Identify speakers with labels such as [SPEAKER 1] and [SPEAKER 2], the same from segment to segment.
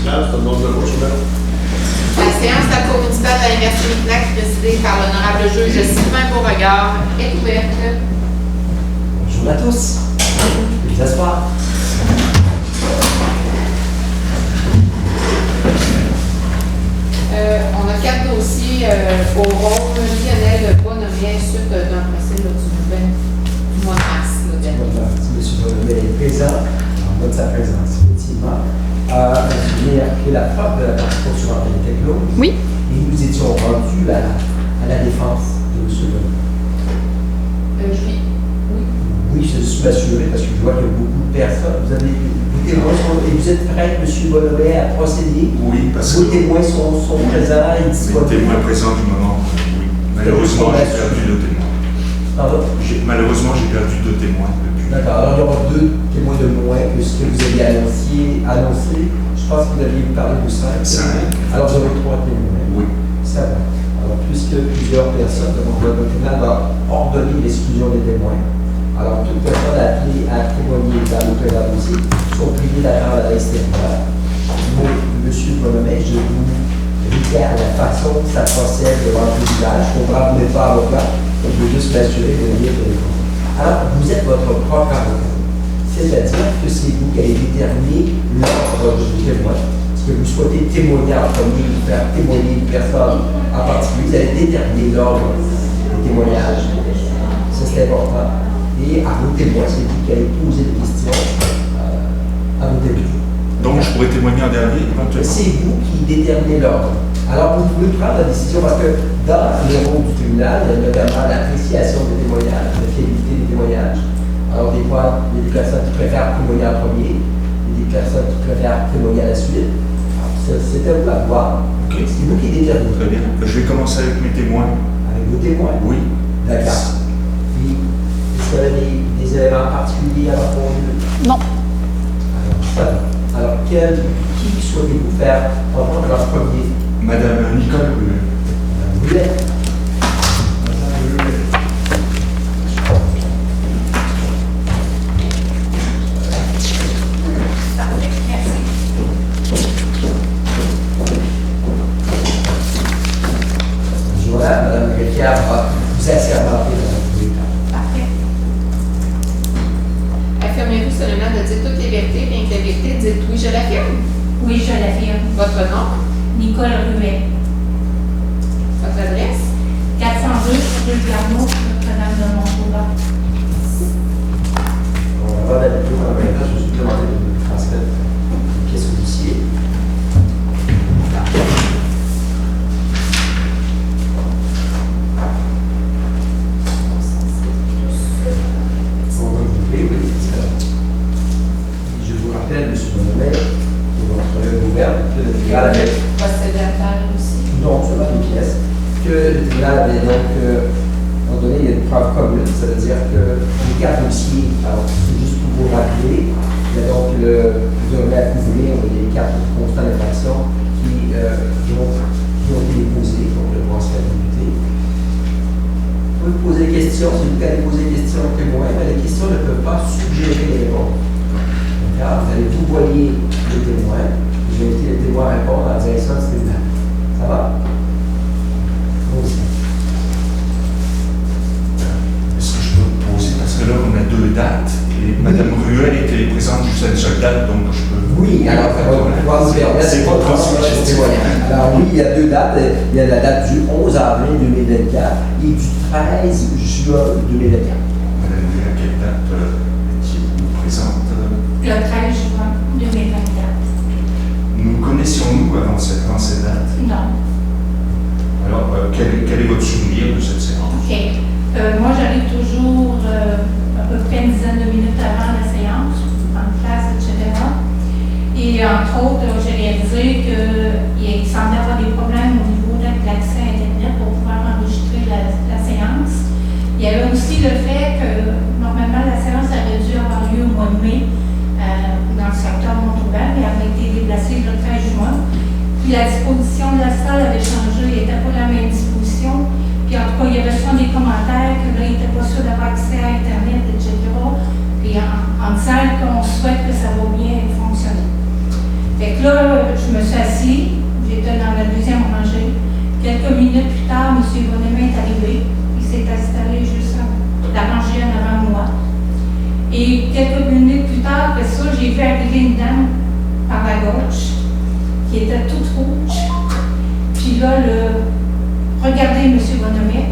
[SPEAKER 1] municipale, c'est un nom de vote,
[SPEAKER 2] La séance de la Cour municipale de l'Université Mignac, présidée par l'honorable juge Sylvain Beauregard, est ouverte.
[SPEAKER 3] Bonjour à tous. Veuillez vous asseoir.
[SPEAKER 2] On a 4 dossiers au rôle. Lionel Bonhomet, suite d'un procès du mois de mars.
[SPEAKER 3] Monsieur Bonhomet est présent. On note sa présence, effectivement. Je viens appuyer la preuve de la partie sur la techno.
[SPEAKER 2] Oui.
[SPEAKER 3] Et nous étions rendus à la défense de M. Bonhomet.
[SPEAKER 2] Oui.
[SPEAKER 3] Oui, je suis assuré parce que je vois qu'il y a beaucoup de personnes. Vous avez des témoins et vous êtes prêt, M. Bonhomet, à procéder?
[SPEAKER 4] Oui, parce que
[SPEAKER 3] vos témoins sont présents et
[SPEAKER 4] les
[SPEAKER 3] disponibles.
[SPEAKER 4] témoins présents du moment, oui. Malheureusement, j'ai perdu 2 témoins.
[SPEAKER 3] Pardon?
[SPEAKER 4] Malheureusement, j'ai perdu 2 témoins depuis.
[SPEAKER 3] D'accord. Alors, il y aura 2 témoins de moins que ce que vous aviez annoncé. Je pense que vous aviez parlé de 5.
[SPEAKER 4] 5.
[SPEAKER 3] Alors, vous aurez 3 témoins.
[SPEAKER 4] Oui.
[SPEAKER 3] Ça va. Alors, puisque plusieurs personnes, donc le tribunal va ordonner l'exclusion des témoins. Alors, toute personne appelée à témoigner dans le présent dossier sont priées d'attendre à l'extérieur. Moi, M. Bonhomet, je vous réitère la façon dont ça procède devant le tribunal. Je comprends que vous n'êtes pas avocat, donc je veux juste m'assurer de lire les réponses. Alors, vous êtes votre propre avocat. C'est-à-dire que c'est vous qui allez déterminer l'ordre du témoin. Est-ce que vous souhaitez témoigner en premier ou faire témoigner une personne en particulier? Vous allez déterminer l'ordre des témoignages. Ça, c'est important. Et à vos témoins, c'est vous qui allez poser des questions à vos témoins.
[SPEAKER 4] Donc, je pourrais témoigner en dernier, éventuellement.
[SPEAKER 3] C'est vous qui déterminez l'ordre. Alors, vous pouvez prendre la décision parce que dans le rôle du tribunal, il y a notamment l'appréciation des témoignages, la fiabilité des témoignages. Alors, des fois, il y a des personnes qui préfèrent témoigner en premier, il y a des personnes qui préfèrent témoigner à la suite. C'est à vous à voir.
[SPEAKER 4] Okay.
[SPEAKER 3] C'est vous qui déterminez.
[SPEAKER 4] Très bien. Je vais commencer avec mes témoins.
[SPEAKER 3] Avec vos témoins?
[SPEAKER 4] Oui.
[SPEAKER 3] D'accord. Puis, est-ce qu'il y a des éléments particuliers à répondre?
[SPEAKER 2] Non.
[SPEAKER 3] Alors, ça va. Alors, qui souhaitez-vous faire entendre en premier?
[SPEAKER 4] Madame Nicole Ruel.
[SPEAKER 3] Madame Ruel. Voilà, Madame Ricard va vous assermenter dans la première.
[SPEAKER 2] Parfait. Affirmez-vous solennellement de dire toutes les vérités, bien que la vérité dite oui, je l'affirme.
[SPEAKER 5] Oui, je l'affirme.
[SPEAKER 2] Votre nom,
[SPEAKER 5] Nicole Ruet.
[SPEAKER 2] votre adresse,
[SPEAKER 5] 402 rue Garneau, Notre-Dame de Montauban.
[SPEAKER 3] On va la vidéo en même temps, je vais vous demander de me transmettre une pièce au dossier. Je vous rappelle, M. Bonhomet, pour votre gouverne, que le tribunal avait
[SPEAKER 5] Procédataire aussi.
[SPEAKER 3] non seulement des pièces, que le tribunal avait donc donné une preuve commune, ça veut dire que les 4 dossiers, alors c'est juste pour vous rappeler, il y a donc vous aurez à couvrir les 4 constats d'infraction qui ont été déposés contre le transfert d'immunité. Vous pouvez poser des questions, si vous allez poser des questions aux témoins, mais les questions ne peuvent pas suggérer les réponses. D'accord? Vous allez vous voyer les témoins, je vais inviter les témoins à répondre en direction du tribunal. Ça va? Aussi.
[SPEAKER 4] Est-ce que je peux poser? Parce que là, on a 2 dates. Et Madame Ruel était présente juste à une seule date, donc je peux.
[SPEAKER 3] Oui, alors ça va pouvoir nous permettre
[SPEAKER 4] C'est
[SPEAKER 3] de
[SPEAKER 4] votre
[SPEAKER 3] transmettre ce témoignage. Alors oui, il y a 2 dates. Il y a la date du 11 avril 2024 et du 13 juin 2024.
[SPEAKER 4] Madame Ruel, à quelle date étiez-vous présente?
[SPEAKER 5] Le 13 juin 2024.
[SPEAKER 4] Nous connaissions-nous avant cette date?
[SPEAKER 5] Non.
[SPEAKER 4] Alors, quel est votre souvenir de cette séance?
[SPEAKER 5] OK. Moi, j'arrive toujours à peu près une dizaine de minutes avant la séance, en classe, etc. Et entre autres, j'ai réalisé qu'il semblait avoir des problèmes au niveau de l'accès à Internet pour pouvoir enregistrer la séance. Il y avait aussi le fait que, normalement, la séance aurait dû avoir lieu au mois de mai dans le secteur Montauban, mais avait été déplacée le 13 juin. Puis la disposition de la salle avait changé, il n'était pas la même disposition. Puis en tout cas, il y avait souvent des commentaires que là, il n'était pas sûr d'avoir accès à Internet, etc. Puis en disant qu'on souhaite que ça va bien fonctionner. Fait que là, je me me suis assise, j'étais dans la deuxième rangée. Quelques minutes plus tard, M. Bonhomet est arrivé. Il s'est installé juste à la rangée en avant de moi. Et quelques minutes plus tard, après ça, j'ai vu arriver une dame par la gauche qui était toute rouge. Puis là, regardez M. Bonhomet,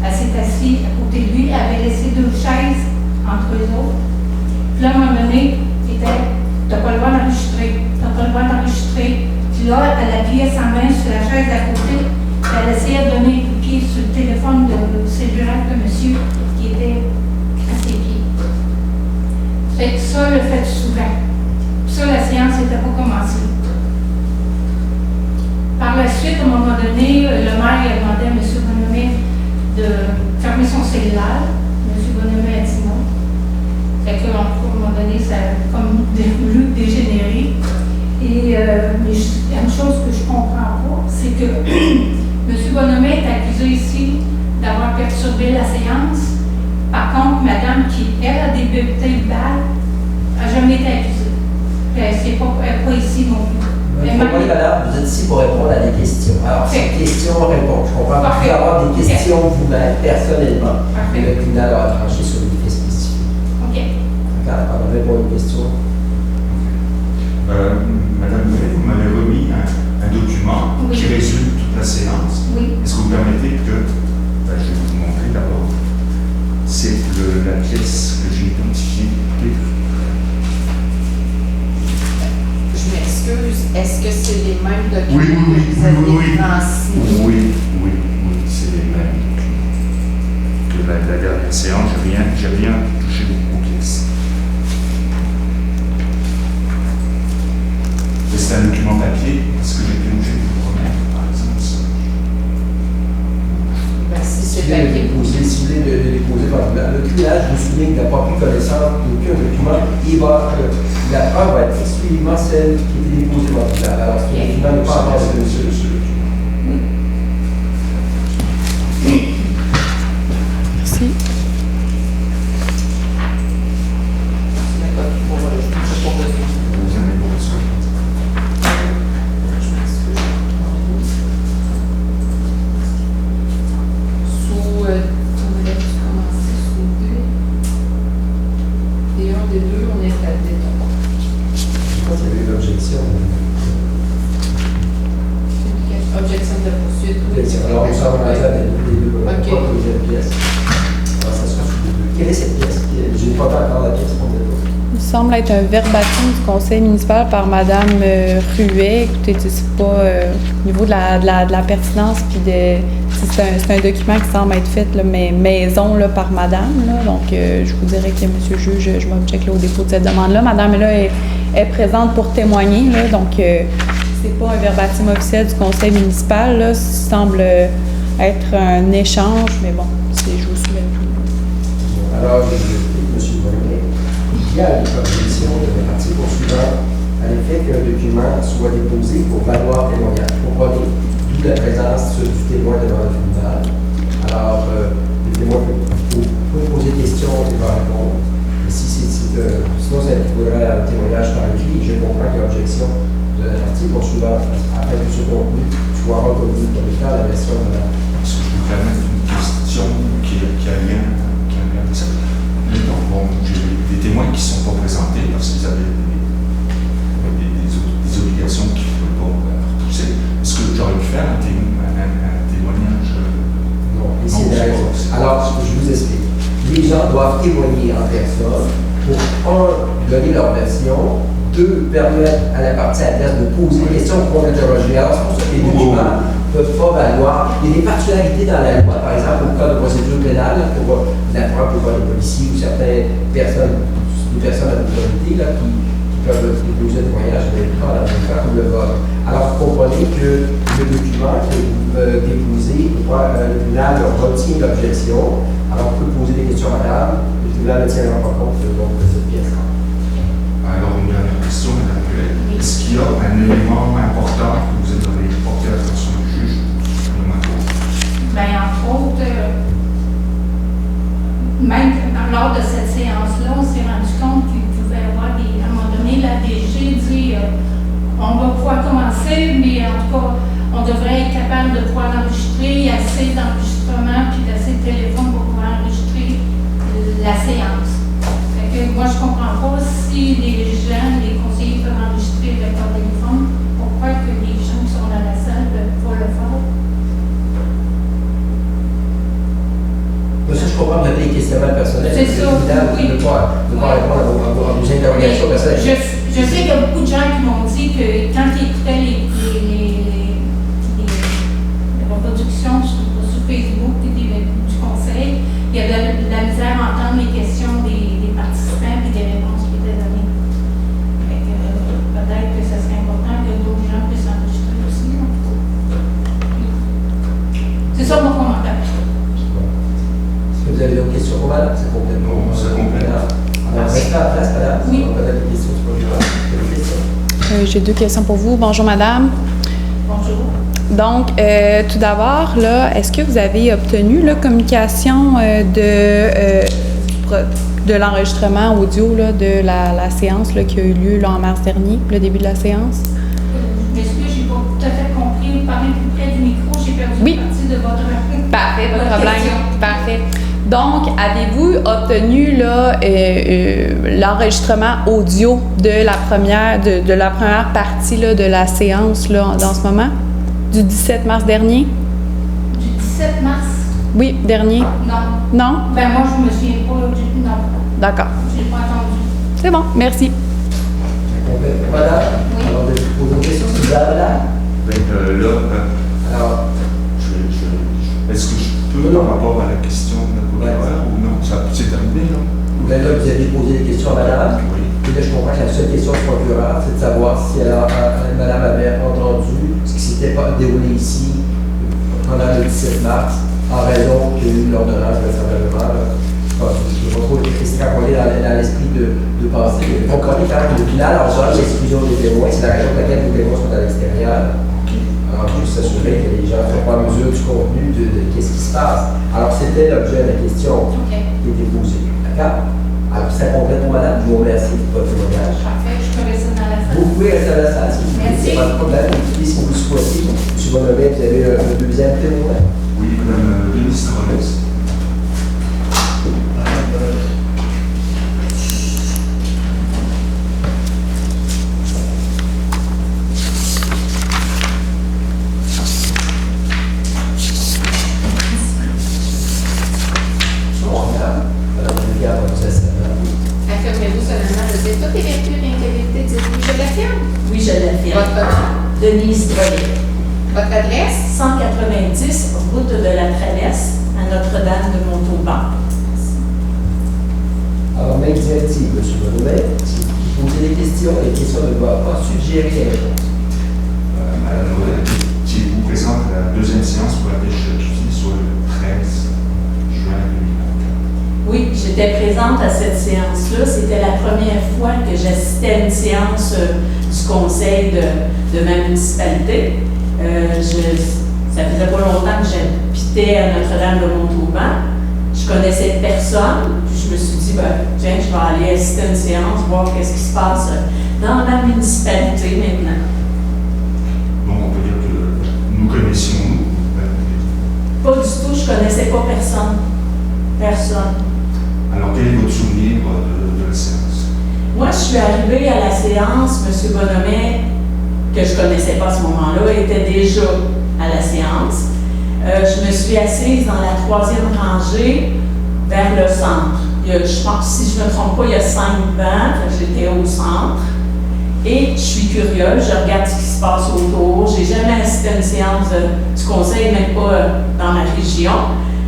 [SPEAKER 5] elle s'est assise à côté de lui, elle avait laissé 2 chaises entre eux autres. Puis là, à un moment donné, il était, t'as pas le droit d'enregistrer, t'as pas le droit d'enregistrer. Puis là, elle appuyait sa main sur la chaise d'à côté, puis elle essayait de donner un pied sur le téléphone de cellulaire de monsieur qui était à ses pieds. Fait que ça, le fait souvent. Puis ça, la séance n'était pas commencée. Par la suite, à un moment donné, le maire a demandé à M. Bonhomet de fermer son cellulaire. M. Bonhomet a dit non. Fait qu'à un moment donné, ça a comme voulu dégénérer. Et mais il y a une chose que je ne comprends pas, c'est que M. Bonhomet est accusé ici d'avoir perturbé la séance. Par contre, madame qui, elle, a débuté le bal, n'a jamais été accusée. Elle n'est pas ici non plus.
[SPEAKER 3] Comprenez, madame, vous êtes ici pour répondre à des questions. Alors, ces questions-réponses. Je comprends que vous pouvez avoir des questions vous-même, personnellement. Et le tribunal aura tranché sur des faits spécifiques.
[SPEAKER 5] OK.
[SPEAKER 3] D'accord, on répond aux questions.
[SPEAKER 4] Madame Boulet, vous m'avez remis un document qui résume toute la séance.
[SPEAKER 5] Oui.
[SPEAKER 4] Est-ce que vous permettez que, je vais vous montrer d'abord, c'est la pièce que j'ai identifiée.
[SPEAKER 2] Je m'excuse, est-ce que c'est les mêmes documents
[SPEAKER 4] Oui,
[SPEAKER 2] que vous avez transmis?
[SPEAKER 4] Oui, c'est les mêmes que la dernière séance. J'ai rien touché aux pièces. C'est un document papier. Est-ce que j'ai été obligé de vous remettre, par exemple, ça?
[SPEAKER 2] Ben, si
[SPEAKER 3] Si
[SPEAKER 2] c'est
[SPEAKER 3] vous voulez
[SPEAKER 2] papier.
[SPEAKER 3] de déposer votre plan. Le tribunal, je vous souligne, n'a pas pris connaissance d'aucun document. La preuve va être exclusivement celle qui était déposée par le tribunal. Alors, ce document n'est pas encore de monsieur.
[SPEAKER 1] Merci.
[SPEAKER 4] Vous en avez pas besoin.
[SPEAKER 2] Sous, on avait commencé sous 2. Et un des deux, on est à déton.
[SPEAKER 3] Je pense qu'il y avait une objection.
[SPEAKER 2] Objection de poursuite.
[SPEAKER 3] Objection. Alors, on s'en va à la des deux.
[SPEAKER 2] Ok.
[SPEAKER 3] Pas pour les pièces. Alors, ça sera sous les deux. Quelle est cette pièce? Je n'ai pas encore la pièce pour déposer.
[SPEAKER 1] Il semble être un verbatim du conseil municipal par Madame Ruet. Écoutez, c'est pas au niveau de la pertinence, puis c'est un document qui semble être fait là, mais maison là, par Madame. Là, donc, je vous dirais que Monsieur le juge, je m'objecte au dépôt de cette demande-là. Madame là, est présente pour témoigner. Là, donc, c'est pas un verbatim officiel du conseil municipal. Là, ça semble être un échange, mais bon, je vous soumets tout.
[SPEAKER 3] Alors, je vais M. Bonnet. Il y a une proposition de l'article poursuivant à l'effet qu'un document soit déposé pour valoir témoignage. Comprenez, d'où la présence du témoin devant le tribunal. Alors, le témoin peut poser des questions et va répondre. Et sinon, ça équivaudrait à un témoignage par écrit. Je comprends qu'il y a objection de l'article poursuivant après que ce contenu soit reconnu comme étant la version de la.
[SPEAKER 4] Est-ce que je peux vous permettre une question qui a lien avec ça? Bon, j'ai des témoins qui ne sont pas présentés parce qu'ils avaient des obligations qu'ils ne pouvaient pas repousser. Est-ce que j'aurais pu faire un témoignage?
[SPEAKER 3] Non, ici, alors, je vous explique. Les gens doivent témoigner en personne pour, un, donner leur version, deux, permettre à la partie adverse de poser des questions pour interroger. Alors, c'est pour ça que les documents ne peuvent pas valoir. Il y a des particularités dans la loi, par exemple, au cas de procédure pénale, pour la preuve pour les policiers ou certaines personnes, des personnes à l'autorité qui peuvent déposer un témoignage de l'avocat ou le vol. Alors, vous comprenez que le document que vous déposez, le tribunal retient l'objection. Alors, vous pouvez poser des questions à madame, le tribunal ne tiendra pas compte de cette pièce-là.
[SPEAKER 4] Alors, une dernière question, Mme Ruel. Est-ce qu'il y a un élément important que vous aimeriez porter à l'attention du juge?
[SPEAKER 5] Bien, entre autres, même lors de cette séance-là, on s'est rendu compte qu'il pouvait y avoir à un moment donné, la DG dit on va pouvoir commencer sensible, mais en tout cas, on devrait être capable de pouvoir enregistrer. Il y a assez d'enregistrements puis d'assez de téléphones pour pouvoir enregistrer la séance. Fait que moi, je ne comprends pas si les gens, les conseillers peuvent enregistrer avec leur téléphone, pourquoi que les gens qui sont dans la salle ne peuvent pas le faire.
[SPEAKER 3] Ça, je comprends, vous avez des questionnements personnels.
[SPEAKER 5] C'est ça, oui.
[SPEAKER 3] De pas répondre à vos interrogations personnelles.
[SPEAKER 5] Je sais qu'il y a beaucoup de gens qui m'ont dit que quand ils écoutaient les reproductions sur Facebook et du conseil, il y avait de la misère à entendre les questions des participants et des réponses qui étaient données. Peut-être que ce serait important que d'autres gens puissent enregistrer aussi. C'est ça mon commentaire.
[SPEAKER 3] Vous avez d'autres questions pour madame? C'est complètement.
[SPEAKER 4] Non, c'est complètement.
[SPEAKER 3] Alors, restez à la place, madame.
[SPEAKER 5] Oui.
[SPEAKER 3] On va poser des questions sur le questions.
[SPEAKER 1] J'ai 2 questions pour vous. Bonjour, madame.
[SPEAKER 5] Bonjour.
[SPEAKER 1] Donc, tout d'abord, là, est-ce que vous avez obtenu la communication de l'enregistrement audio là, de la séance là, qui a eu lieu là, en mars dernier, le début de la séance?
[SPEAKER 5] Je m'excuse, je n'ai pas tout à fait compris. Parlez plus près du micro, j'ai perdu
[SPEAKER 1] Oui.
[SPEAKER 5] une partie de votre.
[SPEAKER 1] Parfait, pas de
[SPEAKER 5] votre
[SPEAKER 1] problème.
[SPEAKER 5] question.
[SPEAKER 1] Parfait. Donc, avez-vous obtenu là, l'enregistrement audio de la première partie là, de la séance là, dans ce moment, du 17 mars dernier?
[SPEAKER 5] Du 17 mars?
[SPEAKER 1] Oui, dernier.
[SPEAKER 5] Non.
[SPEAKER 1] Non?
[SPEAKER 5] Ben moi, je me souviens pas du. Non.
[SPEAKER 1] D'accord.
[SPEAKER 5] Je n'ai pas entendu.
[SPEAKER 1] C'est bon, merci.
[SPEAKER 3] Madame,
[SPEAKER 5] Oui.
[SPEAKER 3] alors, de poser une question, c'est madame là? Alors,
[SPEAKER 4] est-ce que je peux, par rapport à la question de la procureure, ou non? C'est terminé, non?
[SPEAKER 3] là, vous avez posé des questions à madame.
[SPEAKER 4] Oui.
[SPEAKER 3] Et là, je comprends que la seule question du procureur, c'est de savoir si madame avait entendu ce qui s'était déroulé ici pendant le 17 mars, en raison qu'il y a eu l'ordonnance de rassemblement. Je me retrouve extrapolé dans l'esprit de penser. Le procureur, quand même, le final, en genre l'exclusion des témoins, c'est la raison pour laquelle les témoins sont à l'extérieur. Alors, juste s'assurer que les gens ne sont pas en mesure du contenu de qu'est-ce qui se passe. Alors, c'était l'objet de la question
[SPEAKER 5] OK.
[SPEAKER 3] qui était posée. D'accord? Alors, ça complète pour madame. Je vous remercie pour votre témoignage.
[SPEAKER 5] Parfait, je peux rester dans la salle.
[SPEAKER 3] Vous pouvez rester à la salle si vous voulez.
[SPEAKER 5] Merci.
[SPEAKER 3] C'est pas de problème. Et si vous le souhaitez, M. Bonhomet, vous avez un deuxième témoin.
[SPEAKER 4] Oui, Mme Denise Trollès.
[SPEAKER 2] Affirmez-vous solennellement de dire toutes les vertus et intégrité de oui, je l'affirme.
[SPEAKER 6] Oui, je l'affirme.
[SPEAKER 2] Votre nom,
[SPEAKER 6] Denise Drolet.
[SPEAKER 2] votre adresse,
[SPEAKER 6] 190, route de la Traverse, à Notre-Dame de Montauban.
[SPEAKER 3] Alors, même directive, M. Bonhomet, si vous posez des questions, les questions ne doivent pas suggérer les réponses.
[SPEAKER 4] Madame Drolet, qui vous présente la deuxième séance pour laquelle je suis sur le 13 juin 2024.
[SPEAKER 6] Oui, j'étais présente à cette séance-là. C'était la première fois que j'assistais à une séance du conseil de ma municipalité. Ça faisait pas longtemps que j'habitais à Notre-Dame de Montauban. Je connaissais personne. Puis je me suis dit, tiens, je vais aller assister à une séance, voir qu'est-ce qui se passe dans ma municipalité maintenant.
[SPEAKER 4] Donc, on peut dire que nous connaissions.
[SPEAKER 6] Pas du tout, je connaissais pas personne. Personne.
[SPEAKER 4] Alors, quel est votre souvenir de la séance?
[SPEAKER 6] Moi, je suis arrivée à la séance, M. Bonhomet, que je ne connaissais pas à ce moment-là, était déjà à la séance. Je me suis assise dans la 3e rangée vers le centre. Je pense, si je ne me trompe pas, il y a 5 bancs, j'étais au centre. Et je suis curieuse, je regarde ce qui se passe autour. Je n'ai jamais assisté à une séance du conseil, même pas dans ma région.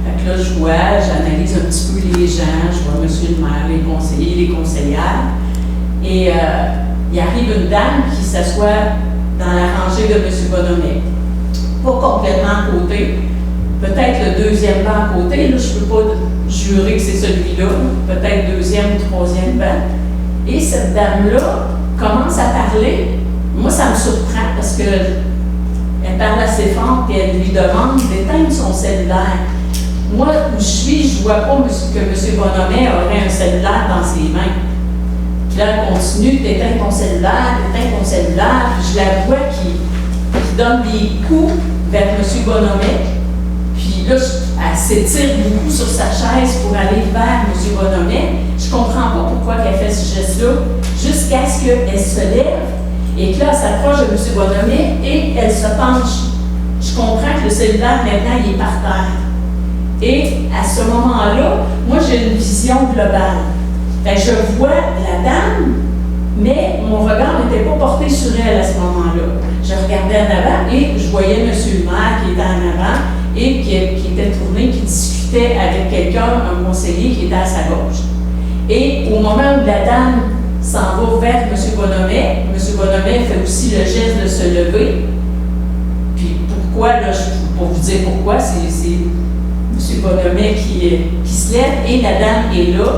[SPEAKER 6] Fait que là, je vois, j'analyse un petit peu les gens, je vois monsieur le maire, les conseillers, les conseillères. Et il arrive une dame qui s'assoit dans la rangée de M. Bonhomet. Pas complètement à côté, peut-être le 2e banc à côté, là, je ne peux pas jurer que c'est celui-là, peut-être 2e ou 3e banc. Et cette dame-là commence à parler. Moi, ça me surprend parce qu'elle parle assez fort et elle lui demande d'éteindre son cellulaire. Moi, où je suis, je ne vois pas que M. Bonhomet aurait un cellulaire dans ses mains. Puis là, elle continue, t'éteins ton cellulaire, puis je la vois qui donne des coups vers M. Bonhomet. Puis là, elle s'étire beaucoup sur sa chaise pour aller vers M. Bonhomet. Je ne comprends pas pourquoi elle fait ce geste-là, jusqu'à ce qu'elle se lève et que là, elle s'approche de M. Bonhomet et elle se penche. Je comprends que le cellulaire, maintenant, il est par terre. Et à ce moment-là, moi, j'ai une vision globale. Fait que je vois la dame, mais mon regard n'était pas porté sur elle à ce moment-là. Je regardais en avant et je voyais M. le maire qui était en avant et qui était tourné, qui discutait avec quelqu'un, un conseiller qui était à sa gauche. Et au moment où la dame s'en va vers M. Bonhomet, M. Bonhomet fait aussi le geste de se lever. Puis pourquoi, là, pour vous dire pourquoi, c'est M. Bonhomet qui se lève et la dame est là.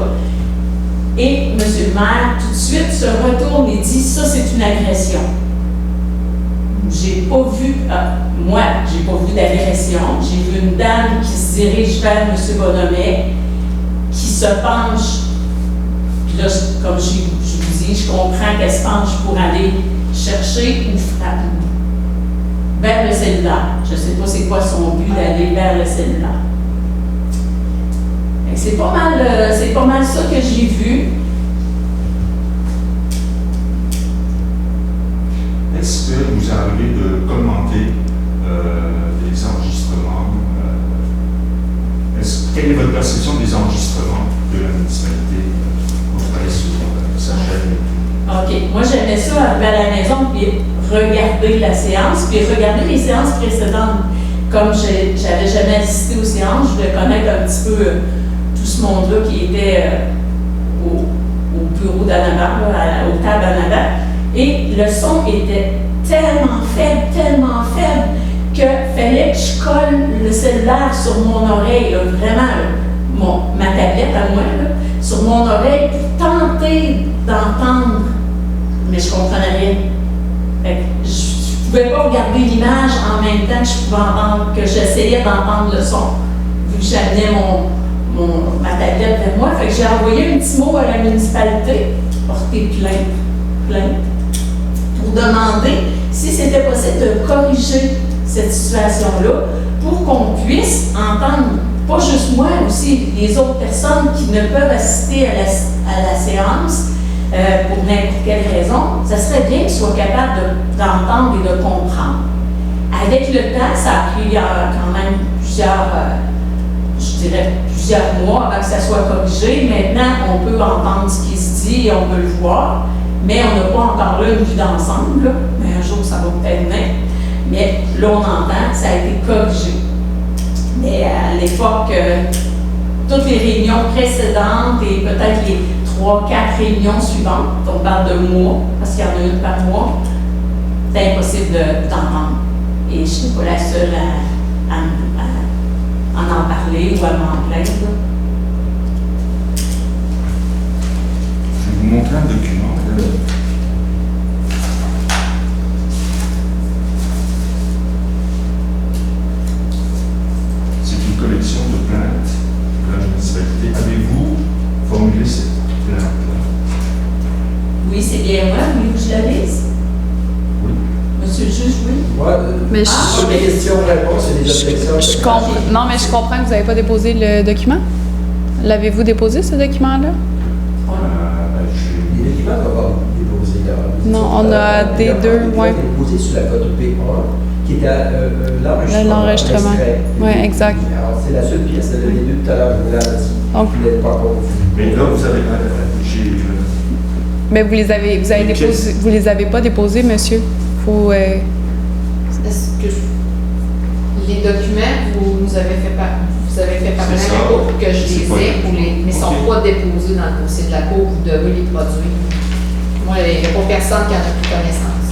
[SPEAKER 6] Et M. le maire, tout de suite, se retourne et dit « Ça, c'est une agression. » J'ai pas vu, moi, j'ai pas vu d'agression. J'ai vu une dame qui se dirige vers M. Bonhomet, qui se penche. Puis là, comme je vous dis, je comprends qu'elle se penche pour aller chercher ou frapper vers le cellulaire. Je ne sais pas c'est quoi son but d'aller vers le cellulaire. C'est pas mal ça que j'ai vu.
[SPEAKER 4] Est-ce que vous arrivez de commenter les enregistrements? Quelle est votre perception des enregistrements de la municipalité au travail sur sa chaîne?
[SPEAKER 6] OK. Moi, j'aimais ça arriver à la maison puis regarder la séance, puis regarder les séances précédentes. Comme j'avais jamais assisté aux séances, je voulais connaître un petit peu tout ce monde-là qui était au bureau d'en avant, aux tables en avant. Et le son était tellement faible, que fallait que je colle le cellulaire sur mon oreille, là, vraiment, ma tablette à moi, là, sur mon oreille, pour tenter d'entendre. Mais je comprenais rien. Fait que je ne pouvais pas regarder l'image en même temps que je pouvais entendre, que j'essayais d'entendre le son, vu que j'amenais ma tablette vers moi. Fait que j'ai envoyé un petit mot à la municipalité, porter plainte, pour demander si c'était possible de corriger cette situation-là pour qu'on puisse entendre, pas juste moi, aussi les autres personnes qui ne peuvent assister à la séance pour n'importe quelle raison. Ça serait bien qu'ils soient capables d'entendre et de comprendre. Avec le temps, ça a pris quand même plusieurs mois avant que ça soit corrigé. Maintenant, on peut entendre ce qui se dit et on peut le voir. Mais on n'a pas encore là une vue d'ensemble, là. Mais un jour, ça va peut-être venir. Mais là, on entend, ça a été corrigé. Mais à l'époque, toutes les réunions précédentes et peut-être les 3-4 réunions suivantes, on parle de mois, parce qu'il y en a une par mois, c'est impossible d'entendre. Et je n'étais pas la seule à en parler ou à m'en plaindre.
[SPEAKER 4] Je vais vous montrer un document. C'est une collection de plaintes de la municipalité. Avez-vous formulé cette plainte-là?
[SPEAKER 6] Oui, c'est bien moi. Voulez-vous que je la lise?
[SPEAKER 4] Oui.
[SPEAKER 6] Monsieur le juge, oui.
[SPEAKER 3] Moi,
[SPEAKER 1] Mais
[SPEAKER 3] sur les questions-réponses et les objections.
[SPEAKER 1] non, mais je comprends que vous n'avez pas déposé le document. L'avez-vous déposé, ce document-là?
[SPEAKER 3] Les documents ne vont pas déposer.
[SPEAKER 1] Non, on a des deux, ouais.
[SPEAKER 3] Déposé sur la cote P1, qui était l'enregistrement.
[SPEAKER 1] Oui, exact.
[SPEAKER 3] Alors, c'est la seule pièce, elle a les deux tout à l'heure, je ne l'ai pas encore vu.
[SPEAKER 4] Mais là, vous avez.
[SPEAKER 1] Mais vous les avez pas déposés, monsieur. Faut.
[SPEAKER 2] Est-ce que les documents, vous nous avez fait parvenir pour que je les ai, mais ne sont pas déposés dans le dossier de la Cour, vous devez les produire. Moi, il n'y a pas personne qui en a plus connaissance.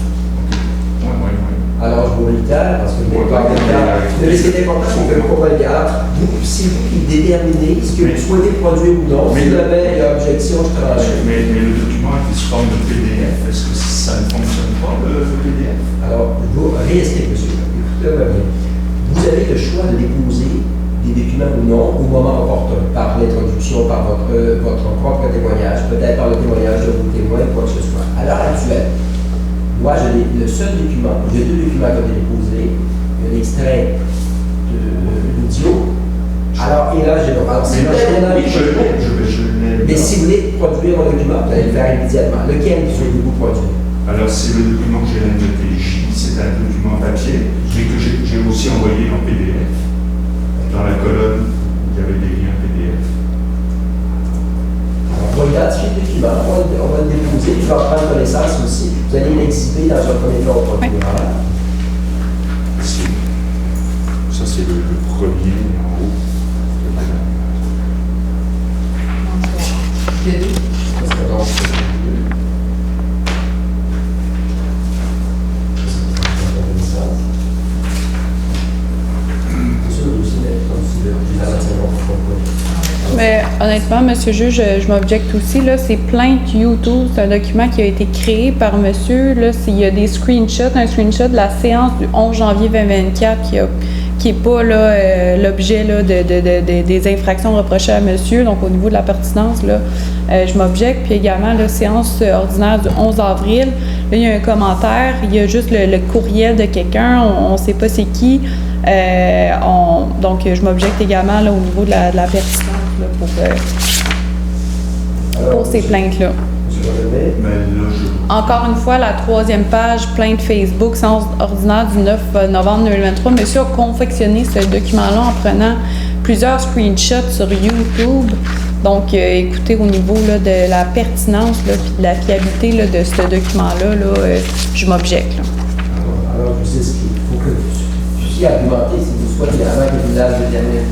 [SPEAKER 4] Oui.
[SPEAKER 3] Alors, je vous réitère, parce que mais ce qui est important, c'est que pour le gars, c'est vous qui déterminez ce que vous souhaitez produire ou non. Si jamais il y a objection, je tranche.
[SPEAKER 4] Mais le document est sous forme de PDF. Est-ce que ça ne fonctionne pas, le PDF?
[SPEAKER 3] Alors, je vous réexplique, monsieur. Écoutez-moi bien. Vous avez le choix de déposer des documents ou non au moment opportun, par l'introduction, par votre propre témoignage, peut-être par le témoignage de vos témoins, quoi que ce soit. À l'heure actuelle, Moi, le seul document, j'ai 2 documents qui ont été déposés, un extrait de l'audio. Alors, et là, c'est là, mais si vous voulez produire mon document, vous allez le faire immédiatement. Lequel souhaitez-vous produire?
[SPEAKER 4] Alors, c'est le document que j'ai noté ici. C'est un document papier, mais que j'ai aussi envoyé en PDF. Dans la colonne, il y avait des liens PDF.
[SPEAKER 3] Alors, on va identifier le document, on va le déposer, je vais en prendre connaissance aussi. Vous allez l'exhiber dans un premier temps au procureur.
[SPEAKER 4] Ça, c'est le premier en haut.
[SPEAKER 2] Les deux.
[SPEAKER 1] Mais honnêtement, monsieur le juge, je m'objecte aussi. Là, c'est plainte YouTube. C'est un document qui a été créé par monsieur. Là, il y a des screenshots, un screenshot de la séance du 11 janvier 2024 qui n'est pas l'objet des infractions reprochées à monsieur. Donc, au niveau de la pertinence, là, je m'objecte. Puis également, la séance ordinaire du 11 avril, là, il y a un commentaire. Il y a juste le courriel de quelqu'un. On ne sait pas c'est qui. Donc, je m'objecte également là, au niveau de la pertinence là, pour ces plaintes-là. Encore une fois, la 3e page, plainte Facebook, séance ordinaire du 9 novembre 2023. Monsieur a confectionné ce document-là en prenant plusieurs screenshots sur YouTube. Donc, écoutez, au niveau là, de la pertinence et de la fiabilité là, de ce document-là, je m'objecte.
[SPEAKER 3] Alors, je vous explique. Il faut que vous puissiez argumenter si vous souhaitez avant que vous l'âge termine.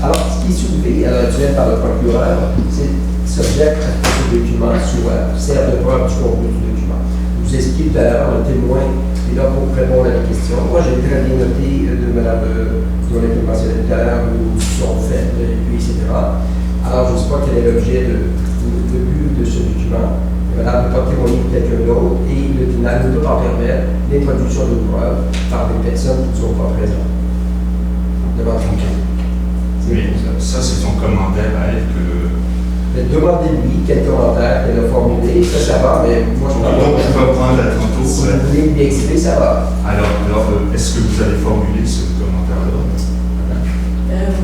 [SPEAKER 3] Alors, ce qui est soulevé à l'heure actuelle par le procureur, c'est s'objecte à ce document sert de preuve du contenu du document. Je vous explique d'ailleurs, le témoin est là pour répondre à la question. Moi, j'ai très bien noté de Mme Drolet qui mentionnait tout à l'heure, où sont faits, etc. Alors, je ne sais pas quel est l'objet, le but de ce document. Madame ne peut pas témoigner pour quelqu'un d'autre et le tribunal ne peut pas permettre l'introduction d'une preuve par des personnes qui ne sont pas présentes devant le tribunal.
[SPEAKER 4] Oui, ça c'est son commentaire à elle que...
[SPEAKER 3] Demandez-lui quel commentaire qu'elle a formulé, ça va, mais moi je
[SPEAKER 4] peux prendre la tantôt.
[SPEAKER 3] Si vous voulez lui expliquer, ça va.
[SPEAKER 4] Alors, est-ce que vous allez formuler ce commentaire-là?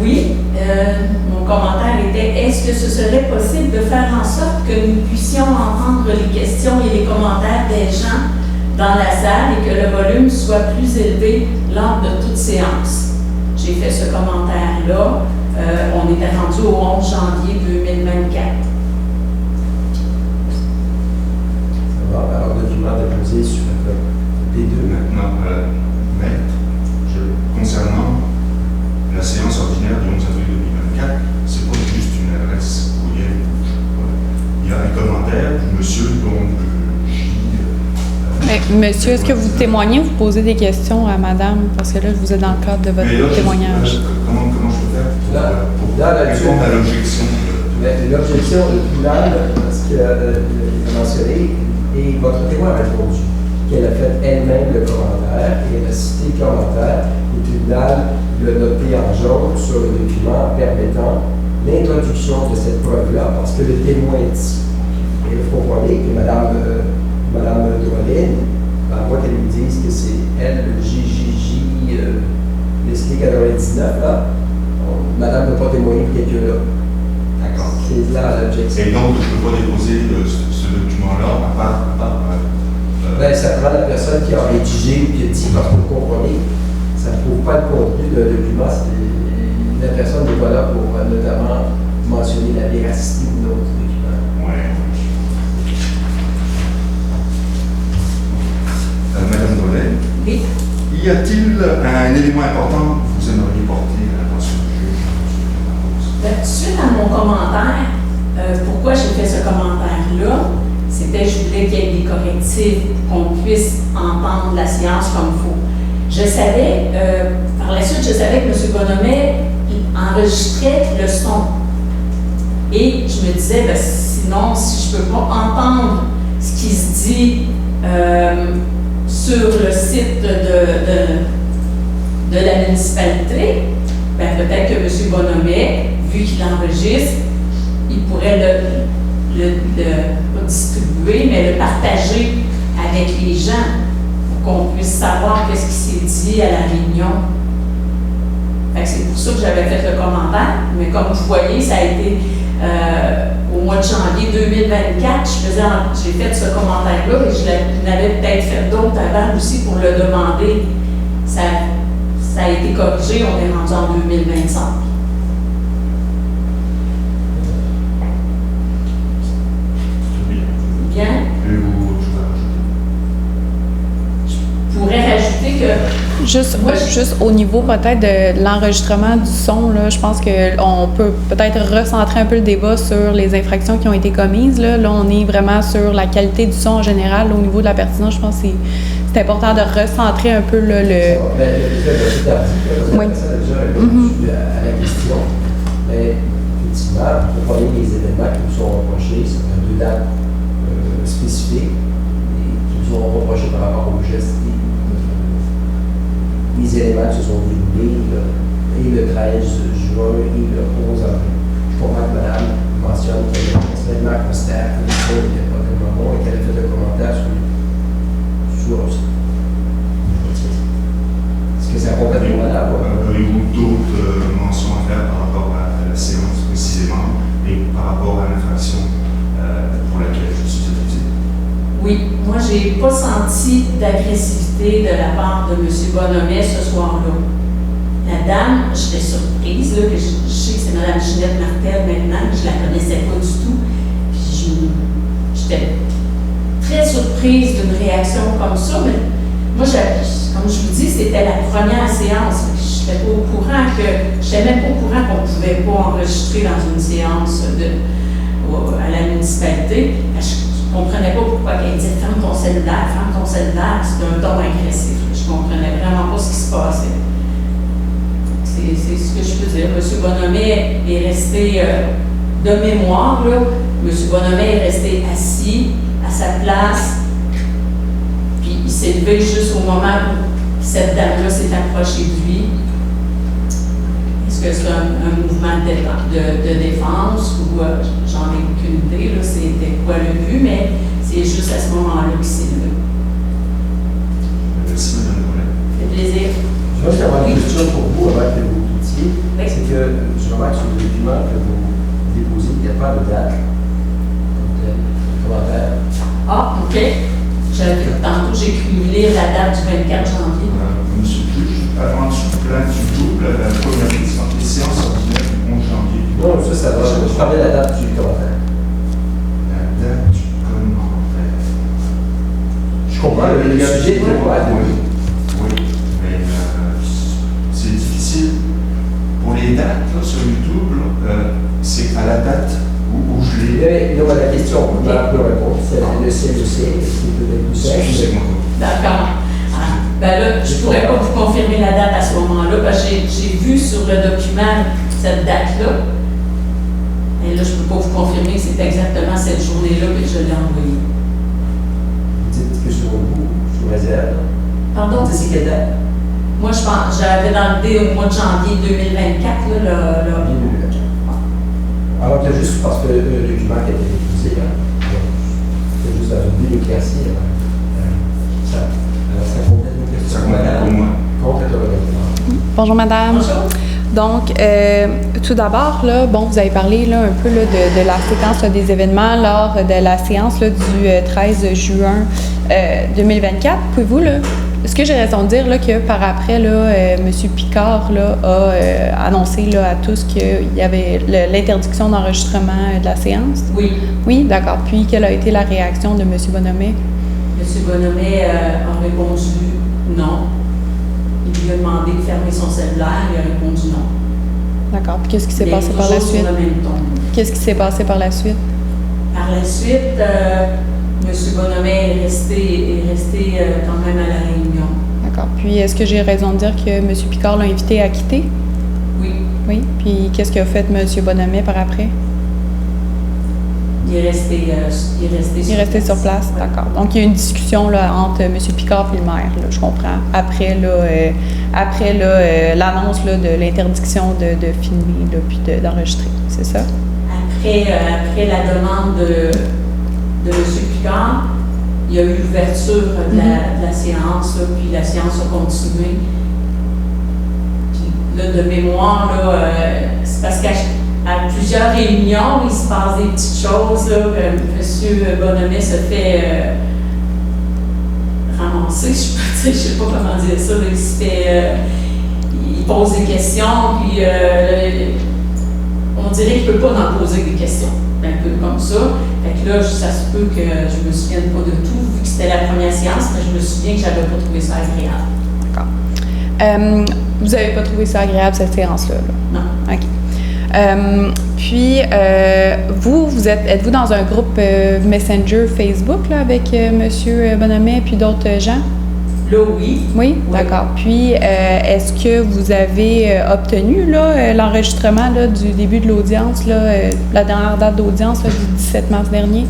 [SPEAKER 6] Oui. Mon commentaire était, est-ce que ce serait possible de faire en sorte que nous puissions entendre les questions et les commentaires des gens dans la salle et que le volume soit plus élevé lors de toute séance? J'ai fait ce commentaire-là. On était rendu au 11 janvier 2024.
[SPEAKER 3] Ça va, alors document déposé sur les deux.
[SPEAKER 4] Maintenant, maître, concernant la séance ordinaire du 11 avril 2024, c'est pas juste une adresse courriel. Il y a un commentaire du monsieur, donc J.
[SPEAKER 1] Mais, monsieur, est-ce que vous témoignez ou vous posez des questions à madame? Parce que là, vous êtes dans le cadre de votre témoignage.
[SPEAKER 4] Comment je peux faire pour répondre à l'objection?
[SPEAKER 3] L'objection du tribunal, ce qu'il a mentionné, et votre témoin a répondu qu'elle a fait elle-même le commentaire et elle a cité le commentaire. Le tribunal l'a noté en jaune sur le document permettant l'introduction de cette preuve-là parce que le témoin dit. Et vous comprenez que Mme Drolet, à moins qu'elle nous dise que c'est elle, le JJJ, l'esprit 99, là, Madame ne peut pas témoigner pour quelqu'un là. D'accord. C'est là l'objection.
[SPEAKER 4] Et donc, je ne peux pas déposer ce document-là à part
[SPEAKER 3] ben, ça prend la personne qui a rédigé ou qui a dit, parce que vous comprenez, ça ne prouve pas le contenu d'un document. La personne n'est pas là pour notamment mentionner la véracité ou non du document.
[SPEAKER 4] Oui. Madame Drolet,
[SPEAKER 6] oui.
[SPEAKER 4] Y a-t-il un élément important que vous aimeriez porter à l'attention du juge?
[SPEAKER 6] Suite à mon commentaire, pourquoi j'ai fait ce commentaire-là, c'était je voulais qu'il y ait des correctifs, qu'on puisse entendre la séance comme il faut. Je savais, par la suite, je savais que M. Bonhomet enregistrait le son. Et je me disais, ben, sinon, si je ne peux pas entendre ce qui se dit sur le site de la municipalité, ben, peut-être que M. Bonhomet, vu qu'il enregistre, il pourrait le pas distribuer, mais le partager avec les gens. qu'on puisse savoir qu'est-ce qui s'est dit à la réunion. Fait que c'est pour ça que j'avais fait le commentaire, mais comme vous voyez, ça a été au mois de janvier 2024, j'ai fait ce commentaire-là et je l'avais peut-être fait d'autres avant aussi pour le demander. Ça a été corrigé, on est rendu en 2025. Bien. Je pourrais rajouter que...
[SPEAKER 1] Juste au niveau peut-être de l'enregistrement du son, là, je pense qu'on peut peut-être recentrer un peu le débat sur les infractions qui ont été commises. Là, on est vraiment sur la qualité du son en général. Au niveau de la pertinence, je pense que c'est important de recentrer un peu là, le...
[SPEAKER 3] Oui. Ça a déjà répondu à la question. Mais effectivement, pour parler des événements qui nous sont reprochés, c'est 2 dates spécifiques qui nous sont reprochés par rapport aux gestes les éléments qui se sont déroulés et le 13 juin et le 11 avril. Je comprends que madame mentionne qu'elle a personnellement considéré que le n'était pas tellement bon et qu'elle a fait un commentaire sur est-ce que c'est complètement valable?
[SPEAKER 4] Avez-vous d'autres mentions à faire par rapport à la séance précisément et par rapport à l'infraction pour laquelle je suis accusé?
[SPEAKER 6] Oui, moi, je n'ai pas senti d'agressivité de la part de M. Bonhomet ce soir-là. La dame, j'étais surprise, là, que je sais que c'est Mme Ginette Martel maintenant, que je ne la connaissais pas du tout. Puis j'étais très surprise d'une réaction comme ça, mais moi, comme je vous dis, c'était la première séance. Je n'étais pas au courant je même pas au courant qu'on ne pouvait pas enregistrer dans une séance à la municipalité. Je ne comprenais pas pourquoi elle disait « ferme ton cellulaire, c'est un ton agressif ». Je ne comprenais vraiment pas ce qui se passait. C'est ce que je peux dire. M. Bonhomet est resté, de mémoire, là, M. Bonhomet est resté assis à sa place, puis il s'est levé juste au moment où cette dame-là s'est approchée de lui. Est-ce que c'est un mouvement de défense ou j'en ai aucune idée, là, c'était quoi le but, mais c'est juste à ce moment-là qu'il s'est levé.
[SPEAKER 4] Merci, Mme Rollet.
[SPEAKER 6] Ça fait plaisir.
[SPEAKER 3] Je veux juste avoir une question pour vous avant que vous quittiez.
[SPEAKER 6] Oui.
[SPEAKER 3] C'est que je remarque sur le document que vous déposez, il n'y a pas de date. Commentaire.
[SPEAKER 6] Ah, OK. Tantôt, j'ai cru lire la date du 24 janvier.
[SPEAKER 4] Monsieur le juge, en dessous du plan du double, la première séance ordinaire du 11 janvier.
[SPEAKER 3] Non, ça va. Je parlais de la date du commentaire.
[SPEAKER 4] La date du commentaire.
[SPEAKER 3] Je comprends, le sujet est pas
[SPEAKER 4] Oui, mais c'est difficile. Pour les dates là, sur YouTube, c'est à la date où je l'ai.
[SPEAKER 3] Non, la question, on peut répondre. C'est le CLEC, est-ce qu'il peut être plus simple?
[SPEAKER 4] Excusez-moi.
[SPEAKER 6] D'accord. Ben là, je ne pourrais pas vous confirmer la date à ce moment-là, parce que j'ai vu sur le document cette date-là. Et là, je ne peux pas vous confirmer que c'est exactement cette journée-là que je l'ai envoyée.
[SPEAKER 3] Vous dites que sous réserve.
[SPEAKER 6] Pardon?
[SPEAKER 3] Vous dites c'est quelle date?
[SPEAKER 6] Moi, je pense, j'avais dans le dé au mois de janvier 2024, là.
[SPEAKER 3] Alors que juste parce que le document qui a été déposé, c'est juste dans une ville éclaircie. Ça complète nos questions.
[SPEAKER 4] Ça complète pour moi.
[SPEAKER 3] Complète le document.
[SPEAKER 1] Bonjour, madame.
[SPEAKER 6] Bonjour.
[SPEAKER 1] Donc, tout d'abord, là, bon, vous avez parlé là, un peu là, de la séquence là, des événements lors de la séance là, du 13 juin 2024. Pouvez-vous, là, est-ce que j'ai raison de dire là, que par après, là, M. Picard là, a annoncé là, à tous qu'il y avait l'interdiction d'enregistrement de la séance?
[SPEAKER 6] Oui.
[SPEAKER 1] Oui, d'accord. Puis, quelle a été la réaction de M. Bonhomet?
[SPEAKER 6] M. Bonhomet a répondu non. Il lui a demandé de fermer son cellulaire, il a répondu non.
[SPEAKER 1] D'accord. Puis qu'est-ce qui s'est passé par la suite?
[SPEAKER 6] Sur le même ton.
[SPEAKER 1] Qu'est-ce qui s'est passé par la suite?
[SPEAKER 6] Par la suite, M. Bonhomet est resté quand même à la réunion.
[SPEAKER 1] D'accord. Puis est-ce que j'ai raison de dire que M. Picard l'a invité à quitter?
[SPEAKER 6] Oui.
[SPEAKER 1] Oui. Puis qu'est-ce qu'a fait M. Bonhomet par après?
[SPEAKER 6] Il est resté
[SPEAKER 1] sur place,
[SPEAKER 6] ouais.
[SPEAKER 1] d'accord. Donc, il y a eu une discussion là, entre M. Picard et le maire, là, je comprends, après l'annonce là, de l'interdiction de filmer là, puis d'enregistrer, c'est ça?
[SPEAKER 6] Après la demande de M. Picard, il y a eu l'ouverture de la séance, là, puis la séance a continué. Puis là, de mémoire, là, c'est parce qu'à plusieurs réunions, il se passe des petites choses. Là, M. Bonhomet se fait ramasser, je ne sais pas comment dire ça. Là, il se fait... il pose des questions, puis on dirait qu'il ne peut pas en poser des questions. Un peu comme ça. Fait que là, ça se peut que je me souvienne pas de tout, vu que c'était la première séance, mais je me souviens que j'avais pas trouvé ça agréable.
[SPEAKER 1] D'accord. Vous n'avez pas trouvé ça agréable, cette séance-là? Là?
[SPEAKER 6] Non.
[SPEAKER 1] OK. Puis, vous êtes-vous dans un groupe Messenger Facebook là, avec M. Bonhomet et puis d'autres gens?
[SPEAKER 6] Là, oui.
[SPEAKER 1] Oui? D'accord. Puis, est-ce que vous avez obtenu là, l'enregistrement là, du début de l'audience, là, la dernière date d'audience là, du 17 mars dernier?
[SPEAKER 6] Du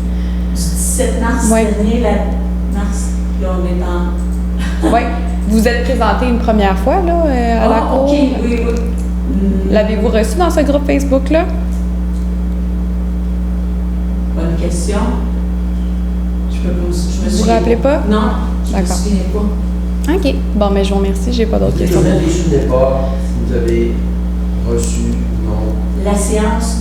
[SPEAKER 6] 17 mars dernier, mars, là, on est en...
[SPEAKER 1] Oui. Vous êtes présenté une première fois là, à la cour?
[SPEAKER 6] OK, oui.
[SPEAKER 1] L'avez-vous reçu dans ce groupe Facebook-là?
[SPEAKER 6] Bonne question. Je me souviens.
[SPEAKER 1] Vous vous rappelez pas?
[SPEAKER 6] Non, je me
[SPEAKER 1] D'accord.
[SPEAKER 6] souviens pas.
[SPEAKER 1] OK. Bon, mais je vous remercie. J'ai pas d'autres questions.
[SPEAKER 3] Vous avez reçu le départ, vous avez reçu ou non?
[SPEAKER 6] La séance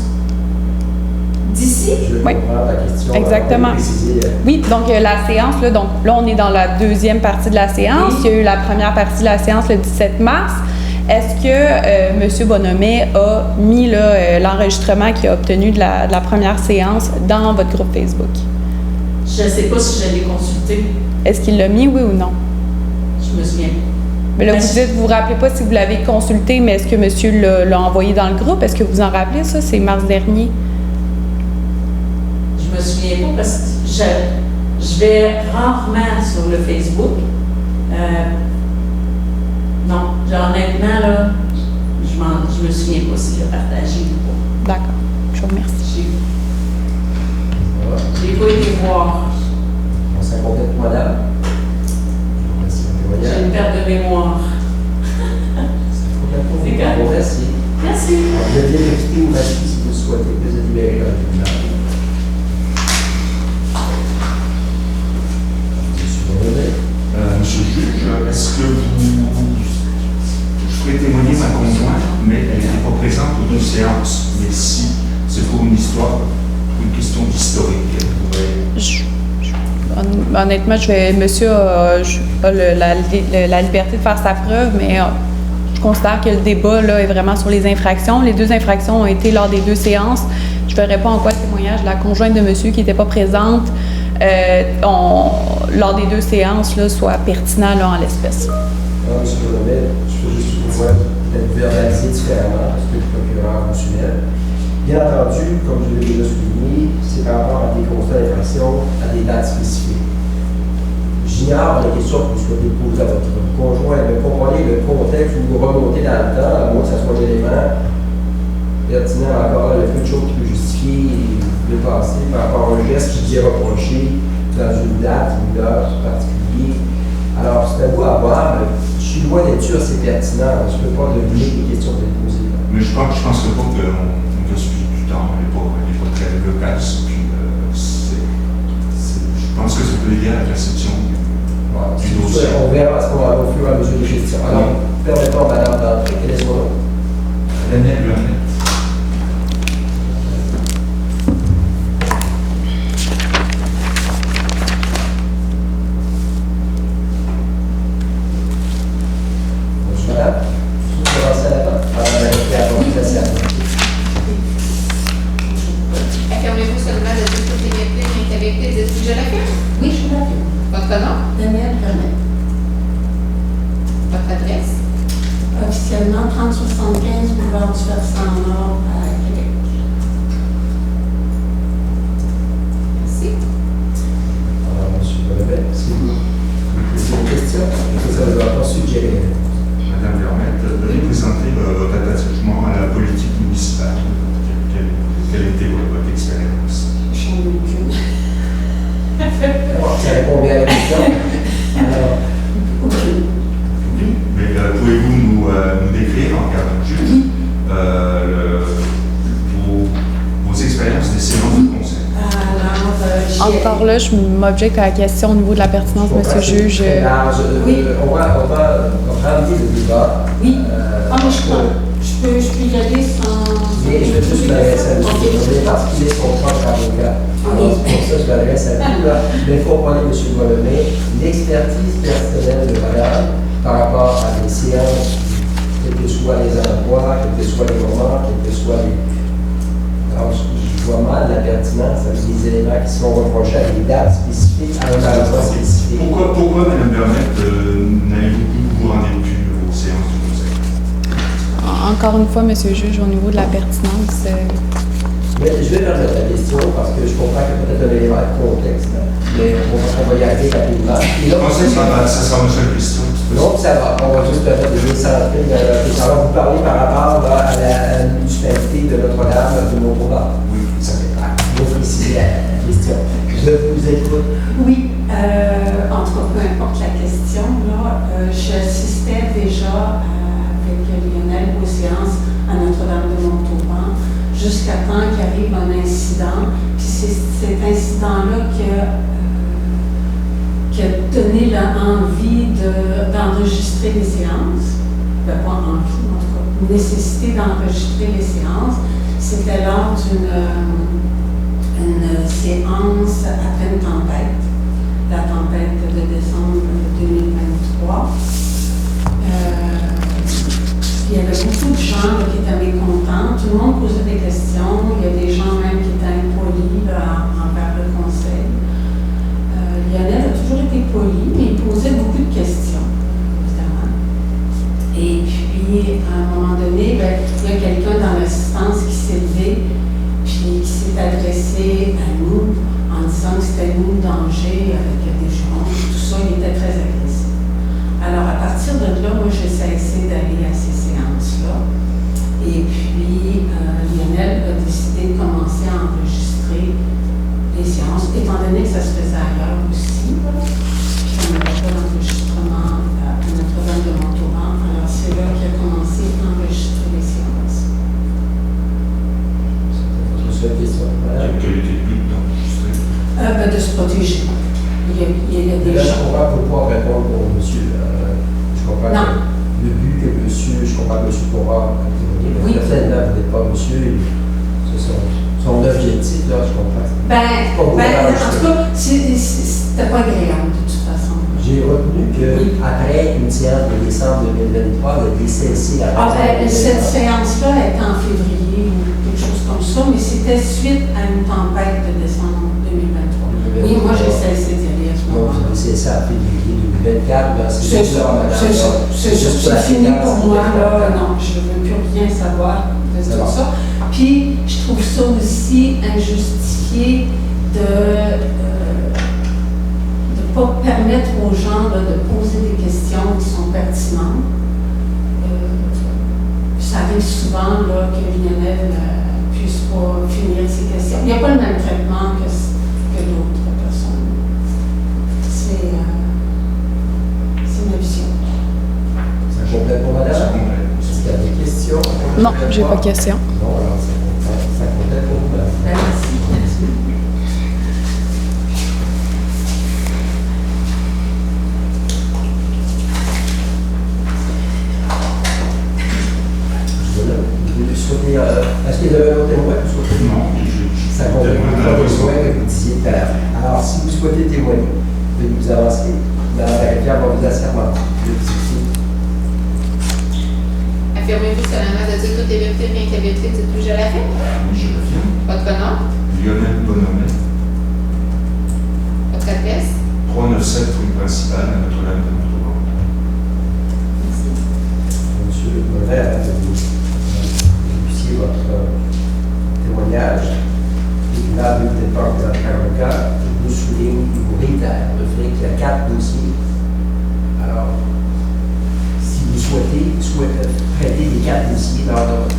[SPEAKER 6] d'ici?
[SPEAKER 3] Je
[SPEAKER 1] Oui.
[SPEAKER 3] comprends la question.
[SPEAKER 1] Exactement.
[SPEAKER 3] Préciser,
[SPEAKER 1] Oui, donc la séance, là, donc là, on est dans la deuxième partie de la séance.
[SPEAKER 6] Oui.
[SPEAKER 1] Il y a eu la première partie de la séance le 17 mars. Est-ce que M. Bonhomet a mis l'enregistrement qu'il a obtenu de la première séance dans votre groupe Facebook?
[SPEAKER 6] Je ne sais pas si je l'ai consulté.
[SPEAKER 1] Est-ce qu'il l'a mis, oui ou non?
[SPEAKER 6] Je me souviens.
[SPEAKER 1] Mais là, vous vous rappelez pas si vous l'avez consulté, mais est-ce que monsieur l'a envoyé dans le groupe? Est-ce que vous en rappelez, ça? C'est mars dernier.
[SPEAKER 6] Je me souviens pas parce que je vais rarement sur le Facebook. Non, honnêtement, là, je me souviens pas si je l'ai partagé ou pas.
[SPEAKER 1] D'accord. Je vous remercie.
[SPEAKER 6] J'ai pas été voir.
[SPEAKER 3] On s'en complète, madame.
[SPEAKER 6] J'ai une perte de mémoire.
[SPEAKER 3] C'est
[SPEAKER 6] C'est correct.
[SPEAKER 3] Merci.
[SPEAKER 6] Merci.
[SPEAKER 3] Vous avez bien expliqué ou masqué si vous le souhaitez. Vous êtes libéré dans le tribunal. Monsieur Bonhomet.
[SPEAKER 4] Monsieur le juge, est-ce que je pourrais témoigner ma conjointe, mais elle n'était pas présente aux deux séances. Mais si c'est pour une histoire, pour une question d'historique, elle pourrait...
[SPEAKER 1] Honnêtement, monsieur a la liberté de faire sa preuve, mais je considère que le débat là, est vraiment sur les infractions. Les deux infractions ont été lors des deux séances. Je ne verrais pas en quoi le témoignage de la conjointe de monsieur qui n'était pas présente lors des deux séances là, soit pertinent là, en l'espèce.
[SPEAKER 3] Alors, M. Bonhomet, je veux juste vous voir peut-être verbaliser différemment parce que le procureur mensuel. Bien entendu, comme je l'ai déjà souligné, c'est par rapport à des constats d'infraction à des dates spécifiques. J'ignore les questions que vous souhaitez poser à votre conjoint, mais comprenez le contexte où vous remontez dans le temps, à moins que ce soit un élément pertinent encore là, il y a peu de choses qui peuvent justifier le passé par rapport à un geste qui dit reproché dans une date, une heure particulière. Alors, c'est à vous à voir, mais je suis loin d'être sûr que c'est pertinent. Je ne peux pas deviner les questions que vous posées.
[SPEAKER 4] Mais je pense pas qu'on gaspille du temps, elle n'est pas très locale. Puis, je pense que ça peut aider à la perception du dossier.
[SPEAKER 3] On verra à ce moment-là au fur et à mesure des questions. Alors, permettons à Mme d'entrer. Quel est son nom?
[SPEAKER 4] Daniel Burnett.
[SPEAKER 3] Bonjour madame. Vous commencez à la fin?
[SPEAKER 2] Affirmez-vous seulement de toute intégrité et intégrité des sujets à l'accueil?
[SPEAKER 6] Oui, je l'appelle.
[SPEAKER 2] Votre nom?
[SPEAKER 6] Daniel Burnett.
[SPEAKER 2] Votre adresse?
[SPEAKER 6] Officiellement, 3075 boulevard du Versant Nord à Québec.
[SPEAKER 2] Merci.
[SPEAKER 3] Alors, M. Bonhomet, si vous posez une question, vous allez devoir suggérer.
[SPEAKER 4] Madame Burnett, veuillez présenter votre attachement à la politique municipale. Quelle était votre expérience?
[SPEAKER 6] J'en ai aucune.
[SPEAKER 3] Alors, ça répond bien à la question. Alors,
[SPEAKER 6] Aucune.
[SPEAKER 4] Mais pouvez-vous nous décrire, en cas de juge, vos expériences des séances de conseil?
[SPEAKER 6] Alors,
[SPEAKER 1] Encore là, je m'objecte à la question au niveau de la pertinence, monsieur le juge.
[SPEAKER 3] Oui. On va ramener le débat.
[SPEAKER 6] Oui. Je peux y aller sans...
[SPEAKER 3] Mais je vais juste m'adresser à M. Boislemé parce qu'il est son propre avocat. Alors, c'est pour ça que je m'adresse à vous. Là. Mais il faut parler, M. Boislemé, l'expertise personnelle de madame par rapport à des séances, quels que soient les endroits, quels que soient les moments, quels que soient les... Alors, je vois mal la pertinence avec les éléments qui sont reprochés à des dates spécifiques, à un endroit spécifique.
[SPEAKER 4] Pourquoi, Mme Bernette, vous rendez plus aux séances du Conseil?
[SPEAKER 1] Encore une fois, monsieur le juge, au niveau de la pertinence...
[SPEAKER 3] Mais je vais permettre la question parce que je comprends qu'il y a peut-être un élément de contexte, mais on va y aller rapidement. Et là,
[SPEAKER 4] ça sera une seule question.
[SPEAKER 3] Non, ça va. On va juste permettre de décentrer. Ça va vous parler par rapport à la municipalité de Notre-Dame de Montauban.
[SPEAKER 4] Oui, ça fait pas.
[SPEAKER 3] Vous préciser la question. Je vous écoute.
[SPEAKER 6] Oui, entre peu importe la question, là, j'assistais déjà avec Lionel aux séances à Notre-Dame de Montauban jusqu'à temps qu'il arrive un incident. Puis c'est cet incident-là qui a donné l'envie d'enregistrer les séances. Ben, pas envie, en tout cas, une nécessité d'enregistrer les séances. C'était lors d'une séance après une tempête, la tempête de décembre 2023. Il y avait beaucoup de gens qui étaient mécontents, tout le monde posait des questions, il y a des gens même qui étaient impolis envers le conseil. Lionel a toujours été poli, mais il posait beaucoup de questions, évidemment. Et puis, à un moment donné, ben, il y a quelqu'un dans l'assistance qui s'est levé, puis qui s'est adressé à nous en disant que c'était nous le danger avec des gens, tout ça, il était très agressif. Alors, à partir de là, moi, j'ai cessé d'aller à ces séances-là. Et puis, Lionel a décidé de commencer à enregistrer les séances, étant donné que ça se faisait ailleurs aussi. Puis, on n'avait pas d'enregistrement à Notre-Dame de Montauban. Alors, c'est là qu'il a commencé à enregistrer les séances.
[SPEAKER 3] C'est votre seule question.
[SPEAKER 4] Quel était le but d'enregistrer?
[SPEAKER 6] De se protéger. Il y a des
[SPEAKER 3] là, je
[SPEAKER 6] gens.
[SPEAKER 3] comprends pourquoi répondre pour monsieur. Je comprends que le but que monsieur, je comprends que monsieur pourra témoigner, mais personnellement, vous n'êtes pas monsieur, c'est son objectif, là, je comprends.
[SPEAKER 6] En tout cas, c'était pas agréable de toute façon.
[SPEAKER 3] J'ai retenu qu'après une séance de décembre 2023, vous avez cessé la
[SPEAKER 6] cette séance-là était en février ou quelque chose comme ça, mais c'était suite à une tempête de décembre 2023. Oui, moi j'ai cessé d'y aller à ce moment-là.
[SPEAKER 3] Donc, vous avez cessé en février 2024,
[SPEAKER 6] c'est fini pour moi, là. Non, je ne veux plus rien savoir de tout ça. Puis, je trouve ça aussi injustifié de ne pas permettre aux gens là, de poser des questions qui sont pertinentes. Ça arrive souvent là, que Lionel ne puisse pas finir ses questions. Il n'y a pas le même traitement que d'autres personnes. C'est ma vision.
[SPEAKER 3] Ça complète pour madame?
[SPEAKER 4] Ça complète.
[SPEAKER 3] Est-ce qu'il y a des questions?
[SPEAKER 1] Non, j'ai pas de questions.
[SPEAKER 3] Non, alors ça complète pour vous.
[SPEAKER 6] Merci.
[SPEAKER 3] Est-ce qu'il y avait un autre témoin que vous souhaitez?
[SPEAKER 4] Non,
[SPEAKER 3] Ça complète le besoin que vous disiez tout à l'heure. Alors, si vous souhaitez témoigner, veuillez vous avancer. Madame la greffière va vous assermenter.
[SPEAKER 2] Affirmez-vous solennellement de dire toutes les vérités, rien que la vérité, dites-vous je la fais?
[SPEAKER 4] Oui, je l'affirme.
[SPEAKER 2] Votre nom?
[SPEAKER 4] Lionel Bonhomet,
[SPEAKER 2] Votre adresse?
[SPEAKER 4] 397 rue principale à Notre-Dame de Montauban.
[SPEAKER 2] Merci.
[SPEAKER 3] Monsieur Bonheur, vous puissiez votre témoignage. Et là, vous n'êtes pas dans le cas, il vous souligne, il vous réitère le fait qu'il y a 4 dossiers. Alors, si vous souhaitez traiter les 4 dossiers lors de votre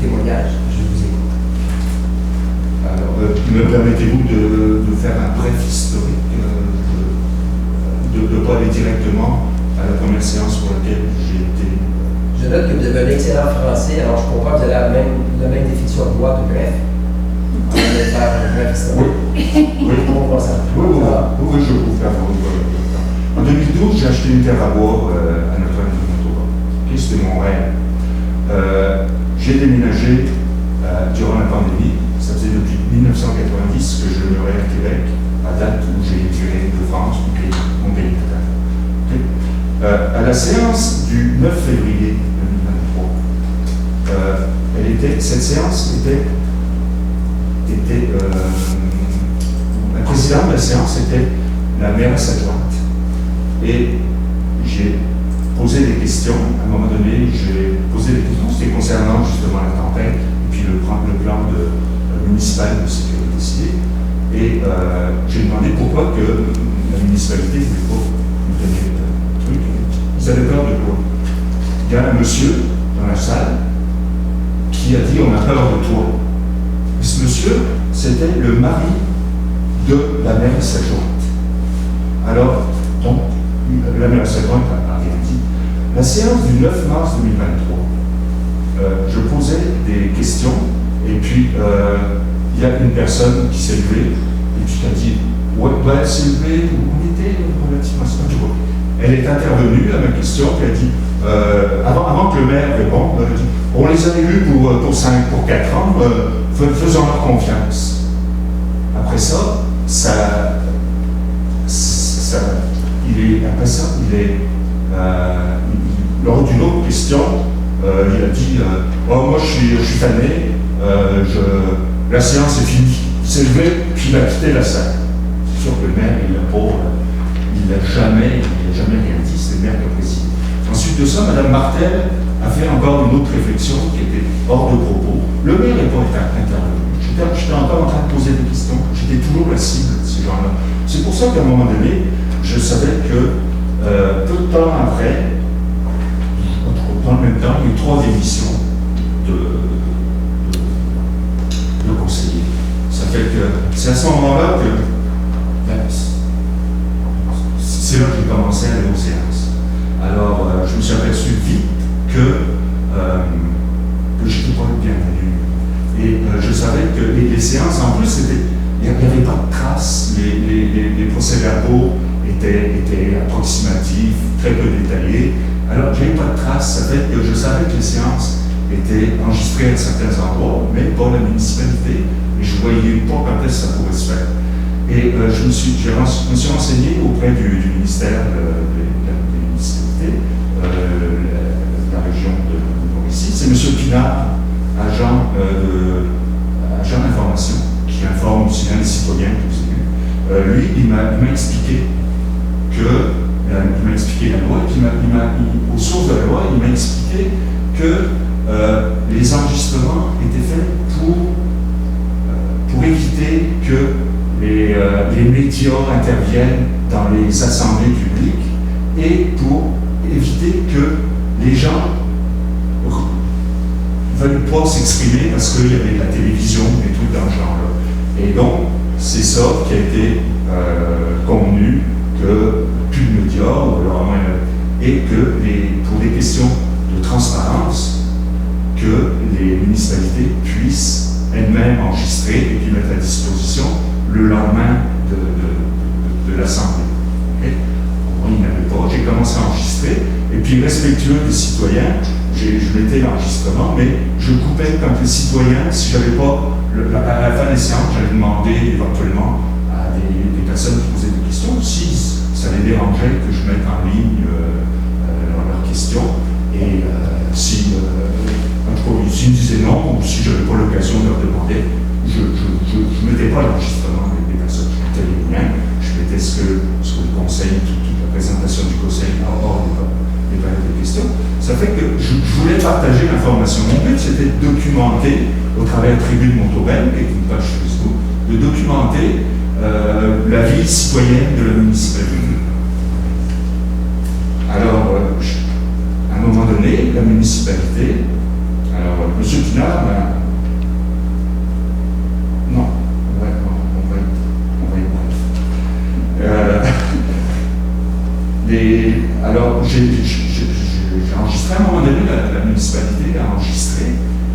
[SPEAKER 3] témoignage, je vous écoute.
[SPEAKER 4] Alors, me permettez-vous de faire un bref historique, de ne pas aller directement à la première séance pour laquelle j'ai été.
[SPEAKER 3] Je note que vous avez un excellent français, alors je comprends que vous avez le même définition de loi de bref. On va faire un bref historique. On va ça.
[SPEAKER 4] Oui, je vous faire. En 2012, j'ai acheté une terre à bois à Notre-Dame-de-Montauban. C'était mon rêve. J'ai déménagé durant la pandémie. Ça faisait depuis 1990 que je demeurais à Québec, à date où j'ai émigré de France, mon pays natal. À la séance du 9 février 2023, cette séance était la présidente de la séance était la mairesse adjointe. Et j'ai posé des questions. À un moment donné, j'ai posé des questions, c'était concernant justement la tempête et puis le plan municipal de sécurité civile. Et j'ai demandé pourquoi que la municipalité ne voulait pas nous donner le truc. Vous avez peur de quoi? Il y a un monsieur dans la salle qui a dit on a peur de toi. Et ce monsieur, c'était le mari de la mairesse adjointe. Alors, donc, la mairesse adjointe n'a rien dit. La séance du 9 mars 2023, je posais des questions et puis il y a une personne qui s'est levée et puis qui a dit ouais, elle s'est levée, on était relativement simple. Elle est intervenue à ma question, puis elle a dit avant que le maire réponde, elle a dit on les a élus pour 5, pour 4 ans, faisons-leur confiance. Après ça, lors d'une autre question, il a dit moi je suis tanné, la séance est finie. Il s'est levé, puis il a quitté la salle. C'est sûr que le maire, il n'a jamais rien dit, c'est le maire qui a présidé. Ensuite de ça, Mme Martel a fait encore une autre réflexion qui était hors de propos. Le maire n'est pas intervenu. J'étais encore en train de poser des questions. J'étais toujours la cible de ces gens-là. C'est pour ça qu'à un moment donné, je savais que peu de temps après, dans le même temps, il y a eu 3 démissions de conseillers. Ça fait que c'est à ce moment-là que c'est là que j'ai commencé à aller aux séances. Alors, je me suis aperçu vite que je n'étais pas le bienvenu. Et je savais que les séances, en plus, il n'y avait pas de traces. Les procès-verbaux étaient approximatifs, très peu détaillés. Alors, il n'y avait pas de traces. Ça fait que je savais que les séances étaient enregistrées à certains endroits, mais pas la municipalité. Et je ne voyais pas quand est-ce que ça pourrait se faire. Et je me suis renseigné auprès du ministère des municipalités, la région de Mauricie. C'est M. Pinard, agent d'information, qui informe aussi bien les citoyens que les élus. Lui, il m'a expliqué la loi, et puis aux sources de la loi, il m'a expliqué que les enregistrements étaient faits pour éviter que les médias interviennent dans les assemblées publiques et pour éviter que les gens ne veulent pas s'exprimer parce qu'il y avait la télévision et tout dans ce genre-là. Et donc, c'est ça qui a été convenu, que plus de médias, et que pour des questions de transparence, que les municipalités puissent elles-mêmes enregistrer et puis mettre à disposition le lendemain de l'Assemblée. Okay? Bon, il n'y avait pas. J'ai commencé à enregistrer, et puis respectueux des citoyens, je mettais l'enregistrement, mais je coupais quand les citoyens, si je n'avais pas, à la fin des séances, j'allais demander éventuellement à des personnes qui posaient des questions si ça les dérangeait que je mette en ligne leurs questions, et s'ils me disaient non, ou si je n'avais pas l'occasion de leur demander, je ne mettais pas l'enregistrement des personnes, je mettais les liens, je mettais ce que le conseil, toute la présentation du conseil hors des périodes de questions. Ça fait que je voulais partager l'information. Mon but, c'était de documenter, au travers de Tribune Montauban, qui est une page Facebook, de documenter la vie citoyenne de la municipalité. Alors, à un moment donné, la municipalité, alors, M. Pinard, non, on va être bref. Alors, j'ai enregistré à un moment donné, la municipalité a enregistré,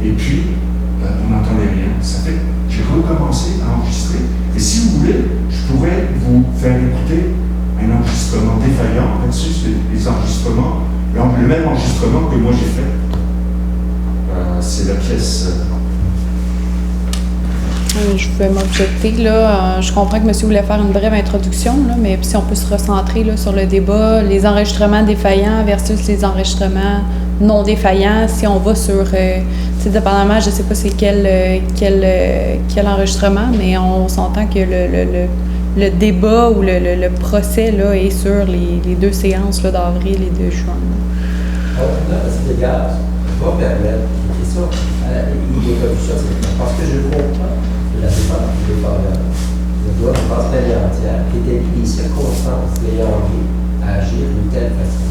[SPEAKER 4] et puis on n'entendait rien. Ça fait que j'ai recommencé à enregistrer. Et si vous voulez, je pourrais vous faire écouter un enregistrement défaillant versus les enregistrements, le même enregistrement que moi j'ai fait. C'est la pièce.
[SPEAKER 1] Je vais m'objecter. Là, je comprends que monsieur voulait faire une brève introduction, là, mais si on peut se recentrer là, sur le débat, les enregistrements défaillants versus les enregistrements non défaillants, si on va sur, dépendamment, je ne sais pas c'est quel enregistrement, mais on s'entend que le débat ou le procès là, est sur les 2 séances là, d'avril et de juin.
[SPEAKER 3] Là, à cet égard, je vais permettre une question. Il est comme ça, parce que je comprends que la défense du défendeur doit, je pense, l'année entière, établir les circonstances l'ayant amené à agir d'une telle façon.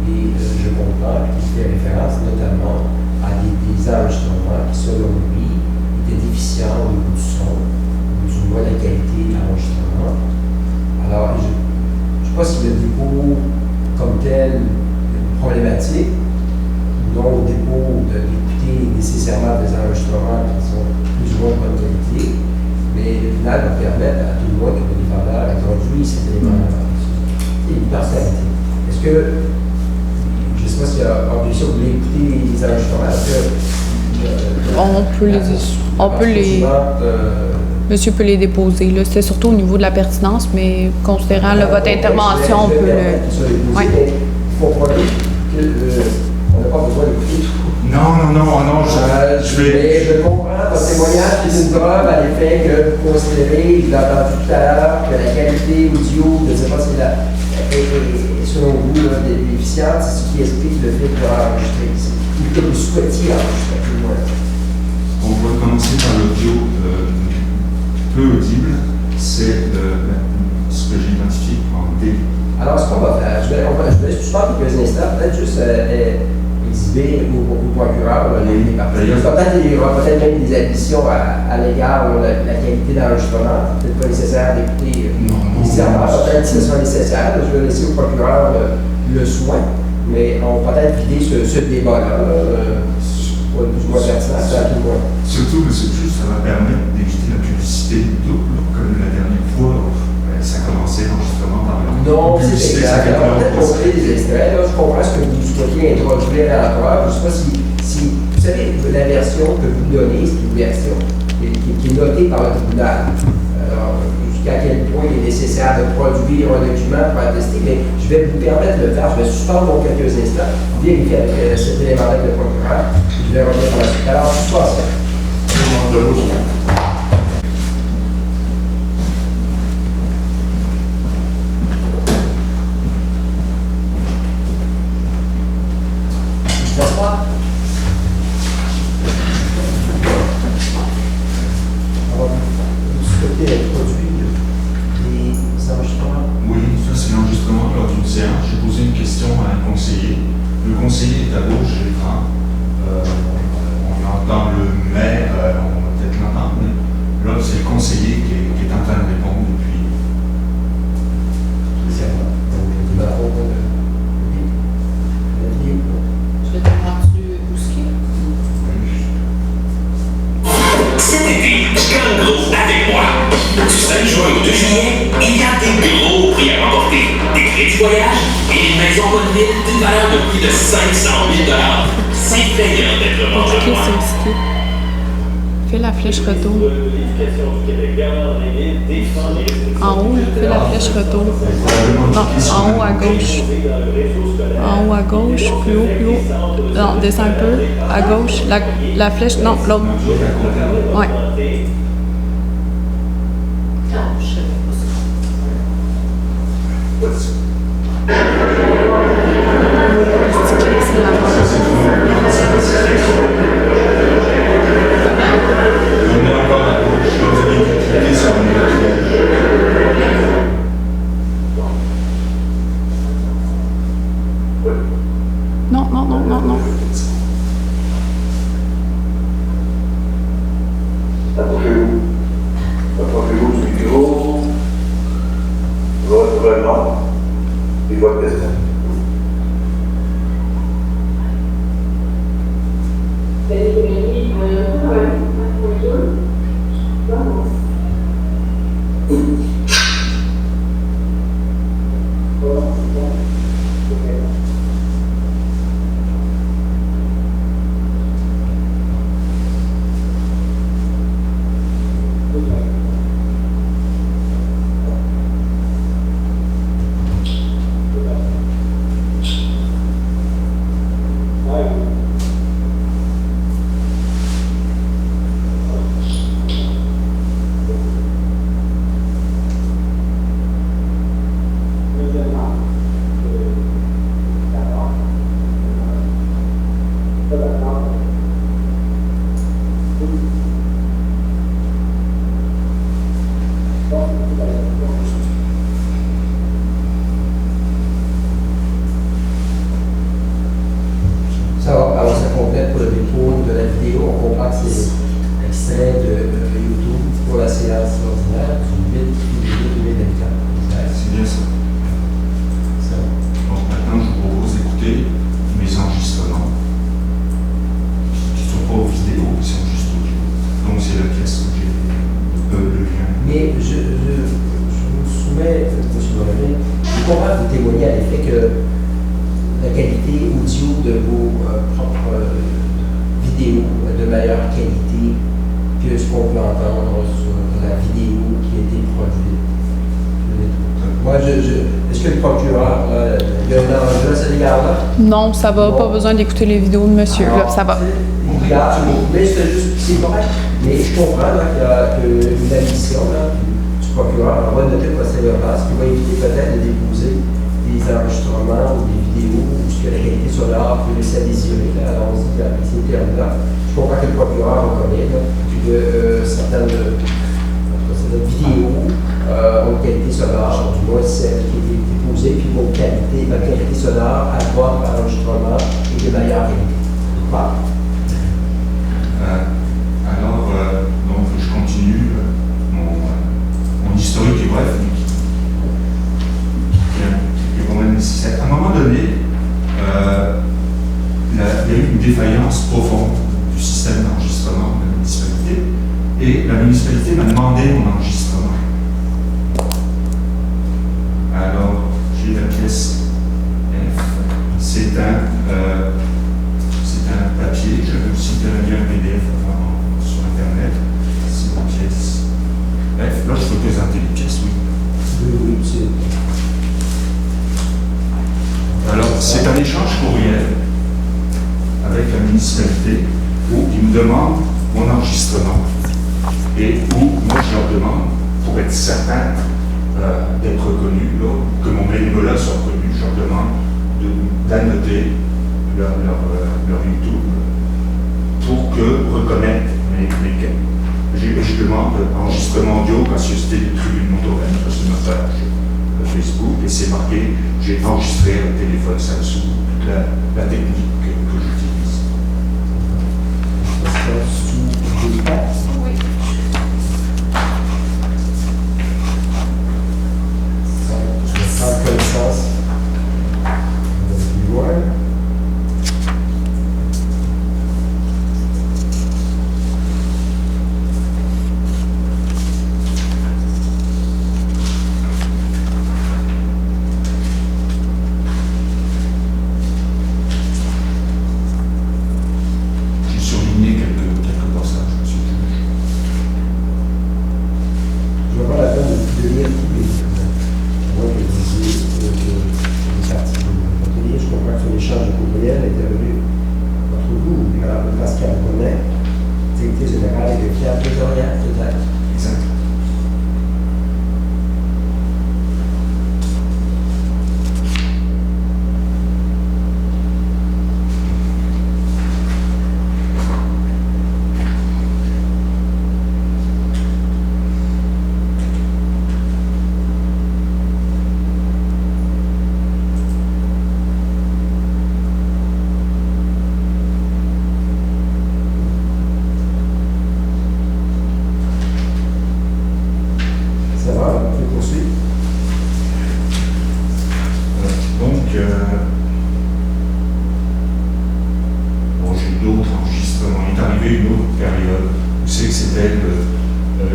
[SPEAKER 3] Et je comprends qu'il fait référence notamment à des enregistrements qui, selon lui, étaient déficients au niveau du son, ou du moins de la qualité de l'enregistrement. Alors, je ne sais pas si le dépôt comme tel est problématique, non au dépôt d'écouter nécessairement des enregistrements qui sont plus ou moins de bonne qualité, mais au final va permettre à tout le monde que le défendeur introduit cet élément-là. C'est une personnalité. Est-ce que, je ne sais pas s'il y a obligation de l'écouter les enregistrements,
[SPEAKER 1] on peut les monsieur peut les déposer. Là. C'était surtout au niveau de la pertinence, mais considérant votre intervention, on peut le...
[SPEAKER 3] Oui. Il faut croire que on n'a pas besoin d'écouter tout.
[SPEAKER 4] Non,
[SPEAKER 3] Je comprends votre témoignage qui est une preuve à l'effet que vous considérez, je l'ai entendu tout à l'heure, que la qualité audio, je ne sais pas si est selon vous déficiente, c'est ce qui explique le fait de l'enregistrer ici. Ou que vous souhaitiez enregistrer plus loin.
[SPEAKER 4] On va commencer par l'audio peu audible, c'est ce que j'ai identifié en D.
[SPEAKER 3] Alors, ce qu'on va faire, je vais suspendre quelques instants, peut-être juste exhiber au procureur les parties. Il y aura peut-être même des additions à l'égard de la qualité d'enregistrement. Peut-être pas nécessaire d'écouter nécessairement. Peut-être que ce sera nécessaire. Je vais laisser au procureur le soin, mais on va peut-être vider ce débat-là pour le plus ou moins pertinent.
[SPEAKER 4] Surtout, M. Plus, ça va permettre d'éviter la publicité double, comme la dernière fois. Ça a commencé l'enregistrement par là.
[SPEAKER 3] Non, c'est exact. Alors, peut-être qu'on crée des extraits. Là, je comprends ce que vous souhaitez introduire à la preuve. Je ne sais pas si vous savez, la version que vous donnez, c'est une version qui est notée par le tribunal. Alors, jusqu'à quel point il est nécessaire de produire un document pour attester, mais je vais vous permettre de le faire. Je vais suspendre pour quelques instants, vérifier avec cet élément-là avec le procureur. Je vais revenir par la suite. Alors, suspension.
[SPEAKER 1] Fais la flèche retour. En haut, fais la flèche retour. Non, en haut à gauche. En haut à gauche, plus haut, plus haut. Non, descends un peu. À gauche. La flèche, non, l'autre. Ouais. Non.
[SPEAKER 7] Approchez-vous du micro, votre nom et votre question.
[SPEAKER 3] pour de la vidéo, on comprend que c'est extrait de YouTube pour la séance ordinaire du 8 février 2024.
[SPEAKER 4] C'est bien ça. Donc maintenant, je vous propose d'écouter mes enregistrements, qui ne sont pas vidéo, qui sont juste audio. Donc c'est la pièce que j'ai le lien.
[SPEAKER 3] Mais je vous soumets, M. Bonhomet, je comprends que vous témoignez à l'effet que la qualité audio de vos propres vidéos est de meilleure qualité que ce qu'on peut entendre sur la vidéo qui a été produite. Moi, est-ce que le procureur, il y a un enjeu à cet égard-là?
[SPEAKER 1] Non, ça va, pas besoin d'écouter les vidéos de monsieur, là, ça va.
[SPEAKER 3] Mais c'est correct. Mais je comprends là, qu'il y a une admission là, du procureur. On va noter le procès verbal, ce qui va éviter peut-être de déposer des enregistrements ou des vidéos où la qualité sonore peut laisser à désirer. Allons-y, avec ces termes-là. Je comprends que le procureur reconnaît que certaines vidéos ont une qualité sonore, du moins celle qui a été déposée, puis vos qualité, ma qualité sonore à votre enregistrement est de meilleure qualité. Voilà.
[SPEAKER 4] Alors, donc, je continue mon historique est bref, mais qui est quand même nécessaire. À un moment donné, il y a eu une défaillance profonde du système d'enregistrement de la municipalité, et la municipalité m'a demandé mon enregistrement. Alors, j'ai la pièce F. C'est un papier, j'avais aussi mis un PDF avant sur Internet. C'est une pièce F. Là, je peux présenter les pièces, oui.
[SPEAKER 3] Oui, c'est.
[SPEAKER 4] Alors, c'est un échange courriel avec la municipalité où ils me demandent mon enregistrement et où moi je leur demande, pour être certain d'être reconnu, que mon bénévolat soit reconnu, je leur demande d'annoter leur YouTube pour que reconnaître mes je demande enregistrement audio, gracieuseté du tribune Montaubaine, sur ma page Facebook, et c'est marqué, j'ai enregistré un téléphone Samsung, toute la technique que j'utilise.
[SPEAKER 2] Oui.
[SPEAKER 3] Sans connaissance. Plus loin.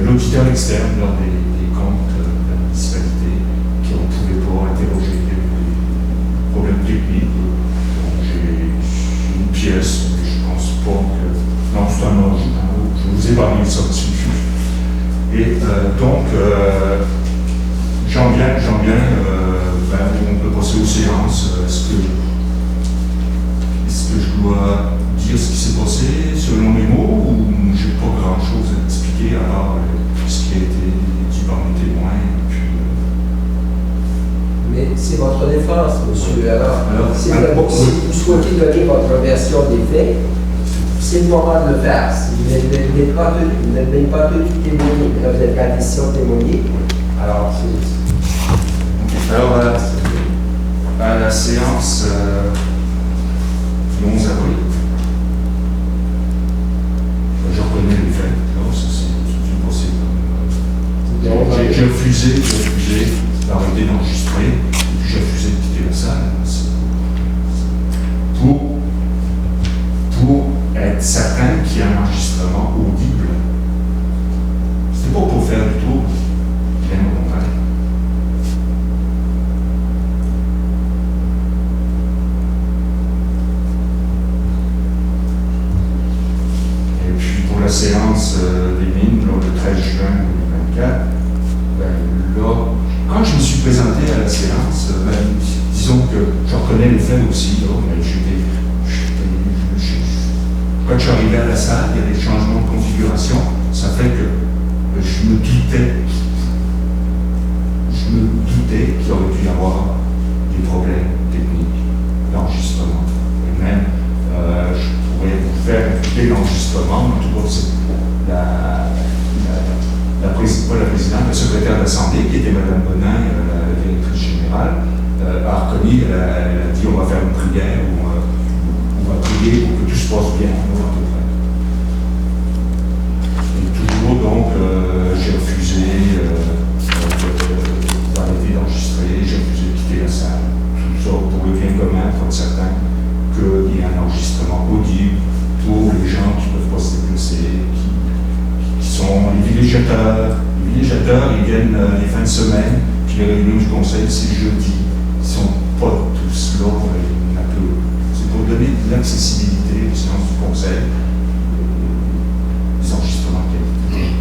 [SPEAKER 4] L'auditeur externe lors des comptes de la municipalité qui ne pouvait pas interroger des problèmes techniques. Donc j'ai une pièce, mais je pense pas que. Non, c'est un âge, je vous épargne ça dessus. Et donc, j'en viens, on peut passer aux séances. Est-ce que je dois dire ce qui s'est passé selon mes mots ou j'ai pas grand chose à expliquer à part ce qui a été dit par mes témoins puis,
[SPEAKER 3] Mais c'est votre défense, monsieur. Alors si vous souhaitez donner votre version des faits, c'est le moment de le faire. Si vous n'êtes pas tenu de témoigner, là vous êtes en décision de témoigner, alors c'est.
[SPEAKER 4] Alors à la séance du 11 avril, d'arrêter d'enregistrer, et puis j'ai refusé de quitter la salle. Pour être certain qu'il y a un enregistrement audible. C'était pas pour faire du tout, bien au contraire. Et puis pour la séance des mines, le 13 juin 2024, là, quand je me suis présenté à la séance, disons que je reconnais les faits aussi, là, mais quand je suis arrivé à la salle, il y a des changements de configuration. Ça fait que je me doutais qu'il aurait pu y avoir des problèmes techniques d'enregistrement. Et même, je pourrais vous faire écouter l'enregistrement, en tout cas, c'est pas la présidente, la secrétaire d'Assemblée, qui était Mme Bonin, la directrice générale, a reconnu, elle a dit on va faire une prière, on va prier pour que tout se passe bien. Et toujours, donc, j'ai refusé d'arrêter d'enregistrer, j'ai refusé de quitter la salle. Tout ça pour le bien commun, pour être certain qu'il y ait un enregistrement audible pour les gens qui ne peuvent pas se déplacer, qui sont les villégiateurs. Les villégiateurs, ils viennent les fins de semaine, puis les réunions du conseil, c'est jeudi. Ils ne sont pas tous là, il y en a peu. C'est pour donner de l'accessibilité aux séances du conseil, des enregistrements de qualité.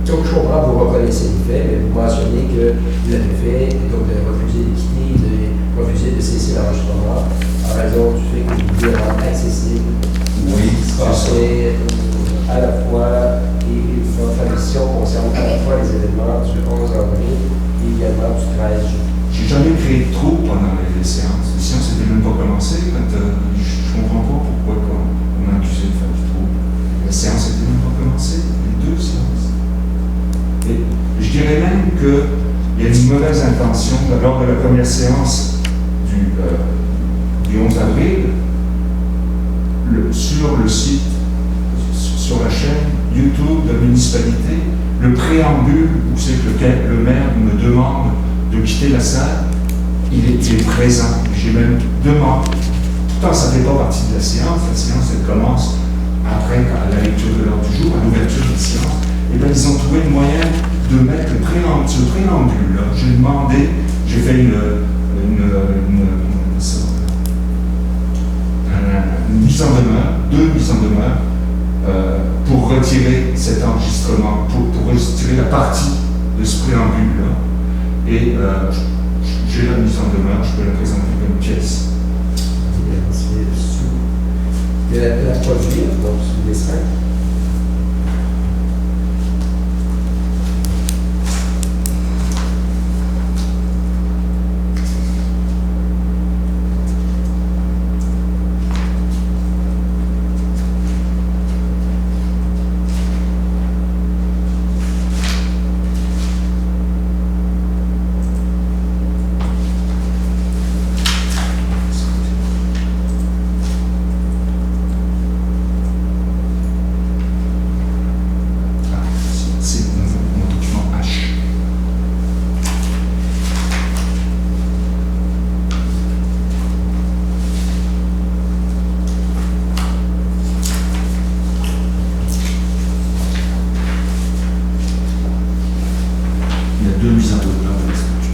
[SPEAKER 3] Donc, je comprends que vous reconnaissez les faits, mais vous mentionnez que vous avez fait, donc de refuser de quitter, de refuser de cesser l'enregistrement en raison du fait que vous voulez rendre accessible ce qui se passait à la fois, et votre mission concerne à la fois les événements du 11 avril et également du 13 juin.
[SPEAKER 4] J'ai jamais créé de trouble pendant les séances. Les séances n'étaient même pas commencées. Je ne comprends pas pourquoi on m'a accusé de faire du trouble. Les séances n'étaient même pas commencées, les deux séances. Et je dirais même qu'il y a une mauvaise intention. Lors de la première séance du 11 avril, sur le site, sur la chaîne YouTube de la municipalité, le préambule où c'est que le maire me demande de quitter la salle, il est présent. J'ai même demandé. Pourtant, ça ne fait pas partie de la séance. La séance, elle commence après, à la lecture de l'ordre du jour, à l'ouverture de la séance. Et bien, ils ont trouvé le moyen de mettre ce préambule-là. J'ai demandé, j'ai fait une mise en demeure, 2 mises en demeure, pour retirer cet enregistrement, pour retirer la partie de ce préambule-là. Et j'ai la mise en demeure, je peux la présenter comme pièce.
[SPEAKER 3] De la produire, donc sous les 5.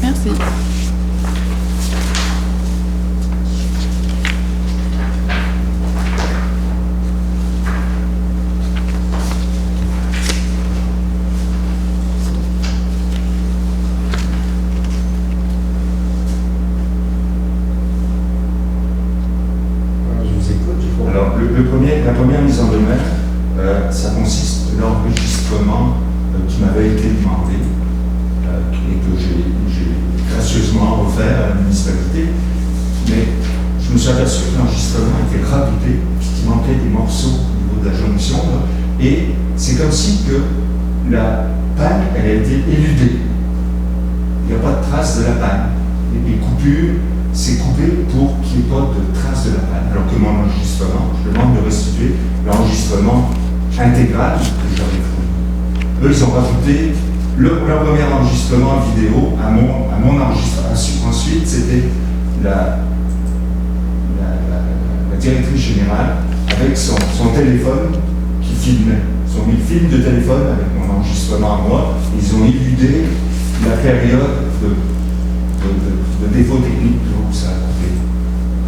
[SPEAKER 1] Merci.
[SPEAKER 4] Alors, la première mise en demeure, ça consiste de l'enregistrement qui m'avait été demandé et que j'ai gracieusement offert à la municipalité. Mais je me suis aperçu que l'enregistrement était raboté, qu'il manquait des morceaux au niveau de la jonction. Là, et c'est comme si que la panne, elle a été éludée. Il n'y a pas de trace de la panne. Les coupures, c'est coupé pour qu'il n'y ait pas de traces de la panne. Alors que mon enregistrement, je demande de restituer l'enregistrement intégral que j'avais fourni. Eux, ils ont rajouté leur premier enregistrement vidéo à mon enregistrement. Ensuite, c'était la directrice générale avec son téléphone qui filmait. Ils ont mis le film de téléphone avec mon enregistrement à moi. Ils ont éludé la période de défaut technique où ça a coupé.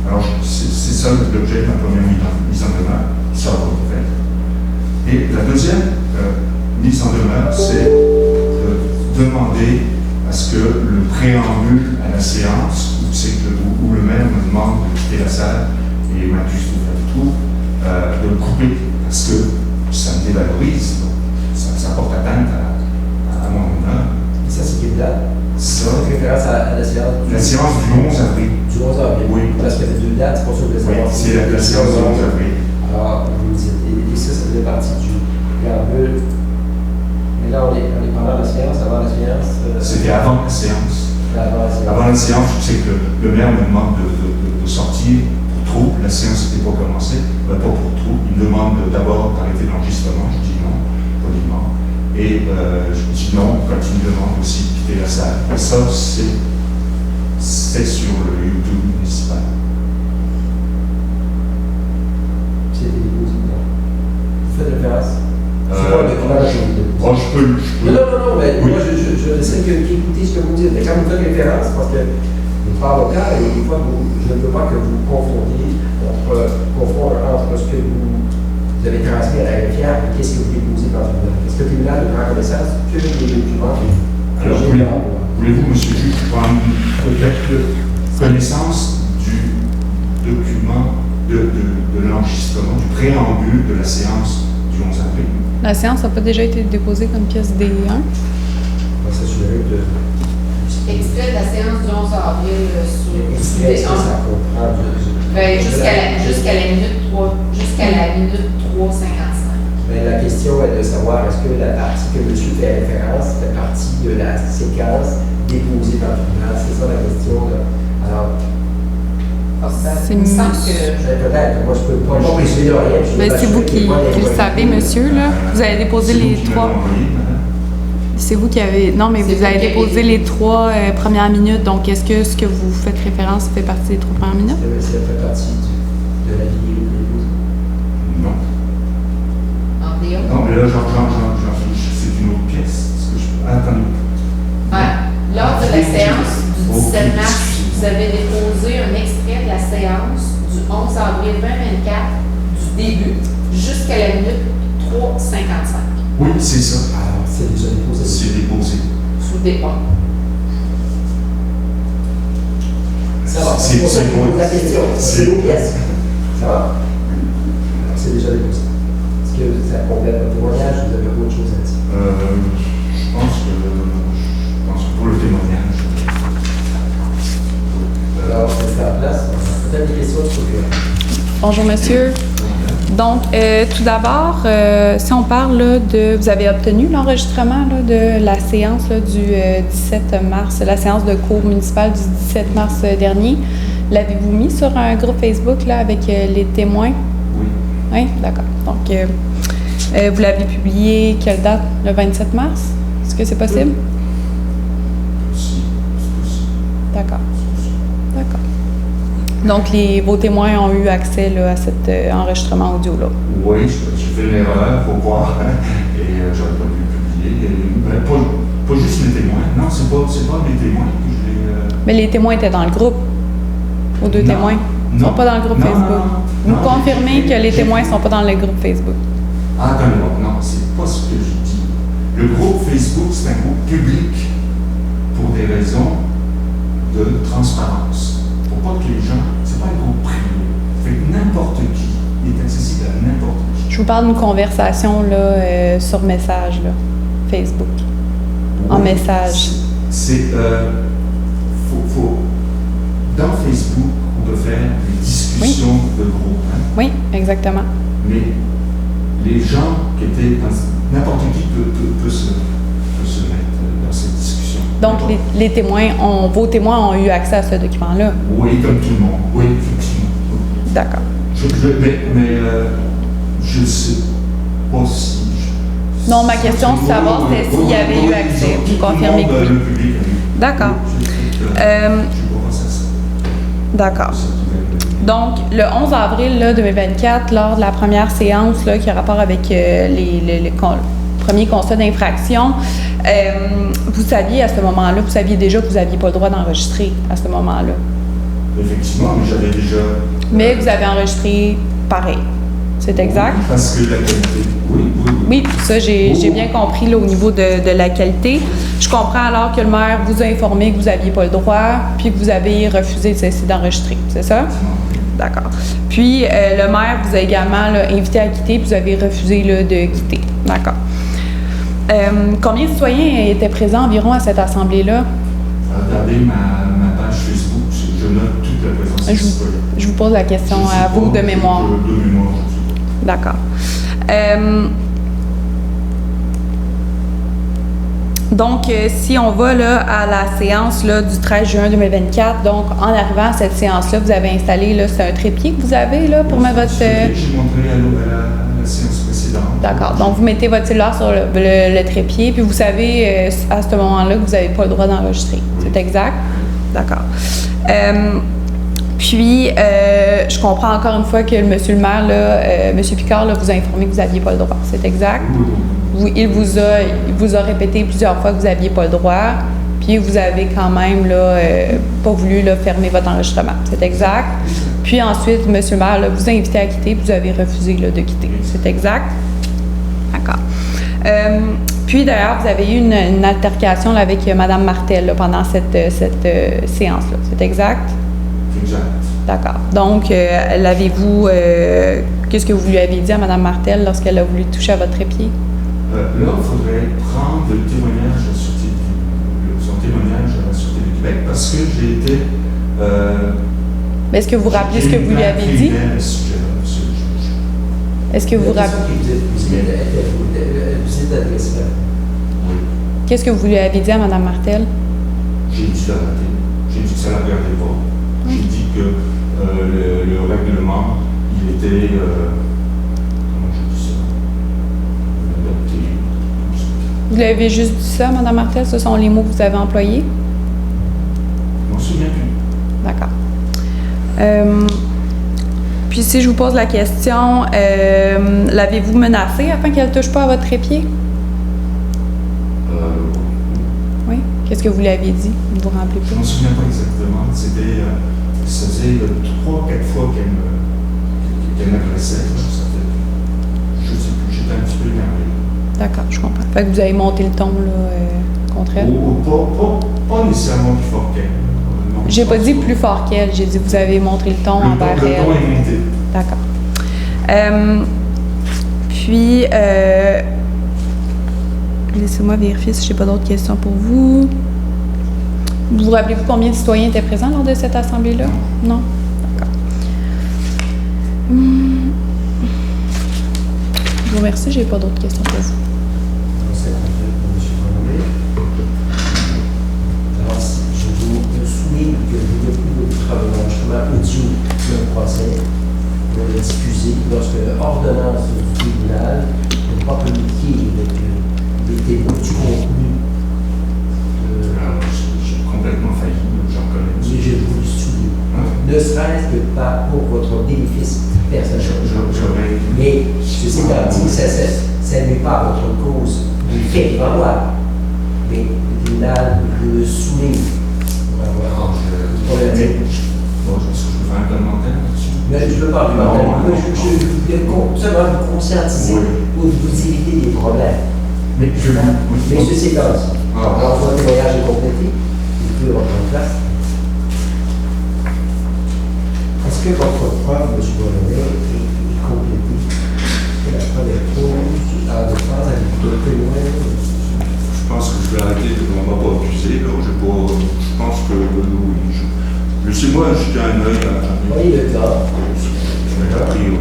[SPEAKER 4] Alors, c'est ça l'objet de ma première mise en demeure, qui sera faite. Et la deuxième mise en demeure, c'est de demander à ce que le préambule à la séance, où le maire me demande de quitter la salle et m'accuse de faire tout, de le couper, parce que ça me dévalorise, ça porte atteinte à mon honneur.
[SPEAKER 3] Et ça, c'est quelle date?
[SPEAKER 4] Ça,
[SPEAKER 3] Référence à la séance
[SPEAKER 4] la séance du 11 avril.
[SPEAKER 3] Du 11 avril.
[SPEAKER 4] Oui.
[SPEAKER 3] Parce qu'il y avait 2 dates, c'est pour ça que je voulais
[SPEAKER 4] Oui,
[SPEAKER 3] savoir.
[SPEAKER 4] c'est la séance du 11 avril.
[SPEAKER 3] Alors, vous me dites, et ça faisait partie du préambule. Mais là, on est pendant la séance, avant la séance.
[SPEAKER 4] C'était avant la séance.
[SPEAKER 3] Avant la séance.
[SPEAKER 4] Avant la séance, je sais que le maire me demande de sortir pour trouble. La séance n'était pas commencée, pas pour trouble. Il me demande d'abord d'arrêter l'enregistrement. Je dis non, poliment. Et je dis non quand il me demande aussi de quitter la salle. Et ça, c'est sur le YouTube municipal.
[SPEAKER 3] C'est des déposés. Vous faites référence?
[SPEAKER 4] Bon, je peux.
[SPEAKER 3] Non, mais
[SPEAKER 4] oui.
[SPEAKER 3] moi, je essaie d'écouter ce que vous dites. Mais quand vous faites référence, parce que vous parlez avocat, et des fois, je ne veux pas que vous confondiez entre ce que vous avez transmis à la greffière et qu'est-ce que vous déposez dans le tribunal. Est-ce que le tribunal ne prend connaissance que des documents?
[SPEAKER 4] Alors, voulez-vous, monsieur le juge, prendre peut-être connaissance du document de l'enregistrement, du préambule de la séance du 11 avril?
[SPEAKER 1] La séance n'a pas déjà été déposée comme pièce D1?
[SPEAKER 3] On va s'assurer de.
[SPEAKER 2] Extrait de la séance du 11 avril sur
[SPEAKER 3] Extrait, est-ce que ça
[SPEAKER 2] D1.
[SPEAKER 3] comprend
[SPEAKER 2] Jusqu'à la minute 3:55.
[SPEAKER 3] Mais la question est de savoir est-ce que la partie que M. fait référence fait partie de la séquence déposée par le tribunal. C'est ça la question. Alors,
[SPEAKER 1] C'est
[SPEAKER 2] il me semble
[SPEAKER 1] mieux.
[SPEAKER 2] que
[SPEAKER 3] peut-être, moi je peux pas préciser de rien.
[SPEAKER 1] Ben, c'est vous qui le savez, monsieur, là. Vous avez déposé les 3. C'est vous qui avez. Non, mais
[SPEAKER 2] C'est
[SPEAKER 1] vous avez
[SPEAKER 2] vous qui
[SPEAKER 1] déposé
[SPEAKER 2] avez-
[SPEAKER 1] les 3 premières minutes. Donc, est-ce que ce que vous faites référence fait partie des 3 premières minutes?
[SPEAKER 3] Ça fait partie de la vidéo déposée.
[SPEAKER 4] Non.
[SPEAKER 2] en DA.
[SPEAKER 4] Non, mais là, c'est une autre pièce. Est-ce que attendez.
[SPEAKER 2] Lors de la séance du
[SPEAKER 4] Ok.
[SPEAKER 2] 17 mars, vous avez déposé un extrait de la séance du 11 avril 2024, du début jusqu'à la minute 3:55,
[SPEAKER 4] Oui, c'est ça.
[SPEAKER 3] Alors, c'est déjà déposé.
[SPEAKER 4] C'est déposé.
[SPEAKER 2] sous dépôt.
[SPEAKER 3] Ça va.
[SPEAKER 4] C'est
[SPEAKER 3] pour ça que je
[SPEAKER 4] bon.
[SPEAKER 3] pose la question. C'est nos pièces. Ça va? Alors, c'est déjà déposé. Est-ce que ça complète votre témoignage ou vous avez autre chose à dire?
[SPEAKER 4] Je pense que pour le témoignage.
[SPEAKER 3] Alors, c'est en place. Peut-être des questions sur le.
[SPEAKER 1] Bonjour, monsieur. Donc, tout d'abord, si on parle là, de... Vous avez obtenu l'enregistrement là, de la séance là, du 17 mars, la séance de cours municipale du 17 mars dernier. L'avez-vous mis sur un groupe Facebook là, avec les témoins?
[SPEAKER 4] Oui.
[SPEAKER 1] Oui, d'accord. Donc, vous l'avez publié quelle date? Le 27 mars? Est-ce que c'est possible?
[SPEAKER 4] Si, c'est possible.
[SPEAKER 1] D'accord. D'accord. Donc, vos témoins ont eu accès là, à cet enregistrement audio-là.
[SPEAKER 4] Oui, j'ai fait une erreur, faut voir. Et j'aurais pas dû publier. Pas juste les témoins. Non, c'est pas les témoins que je l'ai.
[SPEAKER 1] Mais les témoins étaient dans le groupe. Vos deux
[SPEAKER 4] Non.
[SPEAKER 1] témoins ne sont
[SPEAKER 4] Non.
[SPEAKER 1] pas dans le groupe
[SPEAKER 4] Non,
[SPEAKER 1] Facebook.
[SPEAKER 4] non, non.
[SPEAKER 1] Vous
[SPEAKER 4] Non,
[SPEAKER 1] confirmez que les témoins ne sont pas dans le groupe Facebook.
[SPEAKER 4] Ah, attendez-moi. Non, c'est pas ce que je dis. Le groupe Facebook, c'est un groupe public pour des raisons de transparence. Pour pas que les gens. C'est pas un groupe privé. Fait que n'importe qui est accessible à n'importe qui.
[SPEAKER 1] Je vous parle d'une conversation là, sur message, là, Facebook. En
[SPEAKER 4] Oui,
[SPEAKER 1] message.
[SPEAKER 4] Dans Facebook, on peut faire des discussions de groupe. Hein?
[SPEAKER 1] Oui, exactement.
[SPEAKER 4] Mais les gens qui étaient dans n'importe qui peut se mettre dans cette discussion.
[SPEAKER 1] Donc, les témoins, vos témoins ont eu accès à ce document-là?
[SPEAKER 4] Oui, comme tout le monde. Oui, effectivement.
[SPEAKER 1] D'accord.
[SPEAKER 4] Mais je ne sais pas si...
[SPEAKER 1] Non, ma question, c'est de savoir s'il y avait eu accès. Vous confirmez que oui.
[SPEAKER 4] Le public a eu.
[SPEAKER 1] D'accord.
[SPEAKER 4] Je pense à ça.
[SPEAKER 1] D'accord. Donc, le 11 avril là, 2024, lors de la première séance là, qui a rapport avec les premiers constats d'infraction, vous saviez à ce moment-là, vous saviez déjà que vous n'aviez pas le droit d'enregistrer à ce moment-là.
[SPEAKER 4] Effectivement, mais j'avais déjà...
[SPEAKER 1] Mais vous avez enregistré pareil. C'est exact?
[SPEAKER 4] Oui, parce que la qualité... Oui.
[SPEAKER 1] Oui, ça, j'ai bien compris là, au niveau de la qualité. Je comprends alors que le maire vous a informé que vous n'aviez pas le droit, puis que vous avez refusé de cesser d'enregistrer, c'est ça? D'accord. Puis, le maire vous a également là, invité à quitter, puis vous avez refusé là, de quitter. D'accord. Combien de citoyens étaient présents environ à cette assemblée-là?
[SPEAKER 4] Regardez ma page Facebook, je note toute la présence des citoyens.
[SPEAKER 1] Je vous pose la question à vous de mémoire.
[SPEAKER 4] De mémoire, je ne sais pas.
[SPEAKER 1] D'accord. Donc, si on va là, à la séance là, du 13 juin 2024, donc en arrivant à cette séance-là, vous avez installé, là, c'est un trépied que vous avez là, pour mettre votre...
[SPEAKER 4] J'ai montré à la séance précédente.
[SPEAKER 1] D'accord. Donc, vous mettez votre cellulaire sur le trépied, puis vous savez à ce moment-là que vous n'avez pas le droit d'enregistrer. Oui. C'est exact? D'accord. Puis, je comprends encore une fois que monsieur le maire, là, monsieur Picard, là, vous a informé que vous n'aviez pas le droit. C'est exact? Oui. Il vous a répété plusieurs fois que vous n'aviez pas le droit, puis vous avez quand même là, pas voulu là, fermer votre enregistrement. C'est exact? Puis ensuite, monsieur le maire là, vous a invité à quitter, puis vous avez refusé là, de quitter. C'est exact? D'accord. Puis d'ailleurs, vous avez eu une altercation là, avec Mme Martel là, pendant cette séance-là. C'est exact?
[SPEAKER 4] Exact.
[SPEAKER 1] D'accord. Donc, l'avez-vous... qu'est-ce que vous lui avez dit à Mme Martel lorsqu'elle a voulu toucher à votre trépied?
[SPEAKER 4] Là, il faudrait prendre le témoignage à la Sûreté son témoignage à la Sûreté du Québec parce que j'ai été...
[SPEAKER 1] Mais est-ce que vous vous rappelez ce que vous lui avez dit? Est-ce que vous vous rappelez?
[SPEAKER 4] Oui.
[SPEAKER 1] Qu'est-ce que vous lui avez dit à Mme Martel?
[SPEAKER 4] J'ai dit d'arrêter. J'ai dit que ça ne la regardait pas. J'ai dit que le règlement, il était... comment je dis ça? Adopté.
[SPEAKER 1] Vous l'avez juste dit ça, Mme Martel? Ce sont les mots que vous avez employés?
[SPEAKER 4] Je m'en souviens plus.
[SPEAKER 1] D'accord. Puis si je vous pose la question, l'avez-vous menacée afin qu'elle ne touche pas à votre trépied? Oui. Qu'est-ce que vous lui aviez dit? Vous vous rappelez plus?
[SPEAKER 4] Je ne m'en souviens pas exactement. C'était... ça faisait 3-4 fois qu'elle m'agressait. Je ne sais plus, j'étais un petit peu énervé.
[SPEAKER 1] D'accord, je comprends. Fait que vous avez monté le ton là, contre elle?
[SPEAKER 4] Pas nécessairement plus fort qu'elle.
[SPEAKER 1] J'ai pas dit plus fort qu'elle, j'ai dit vous avez montré le ton envers elle.
[SPEAKER 4] Le ton est monté.
[SPEAKER 1] D'accord. Puis, laissez-moi vérifier si j'ai pas d'autres questions pour vous. Vous vous rappelez-vous combien de citoyens étaient présents lors de cette assemblée-là? Non? D'accord. Je vous remercie, j'ai pas d'autres questions pour vous.
[SPEAKER 3] Alors, je vous souligne que le enregistrement audio d'un procès pour l'excuser lorsque l'ordonnance du tribunal n'est pas communiquée avec les témoins du contenu.
[SPEAKER 4] Alors, j'ai complètement failli, j'en connais.
[SPEAKER 3] Mais je vous le souligne. Ne serait-ce que pas pour votre bénéfice personnel. Mais ceci étant dit, ça n'est pas votre cause. Il fait valoir. Mais le tribunal le souligne.
[SPEAKER 4] Bon, je peux faire un commentaire là-dessus.
[SPEAKER 3] Mais je ne veux pas je veux seulement vous conscientiser pour vous éviter des problèmes. Mais ceci étant dit, alors votre témoignage est complété, vous pouvez reprendre place. Est-ce que votre preuve, M. Bonnet, est complétée? C'est la première chose à défense avec le témoin.
[SPEAKER 4] Je pense que je vais arrêter de ne pas accuser. Je pense que laissez-moi jeter un œil à...
[SPEAKER 3] Oui, le cas.
[SPEAKER 4] A priori.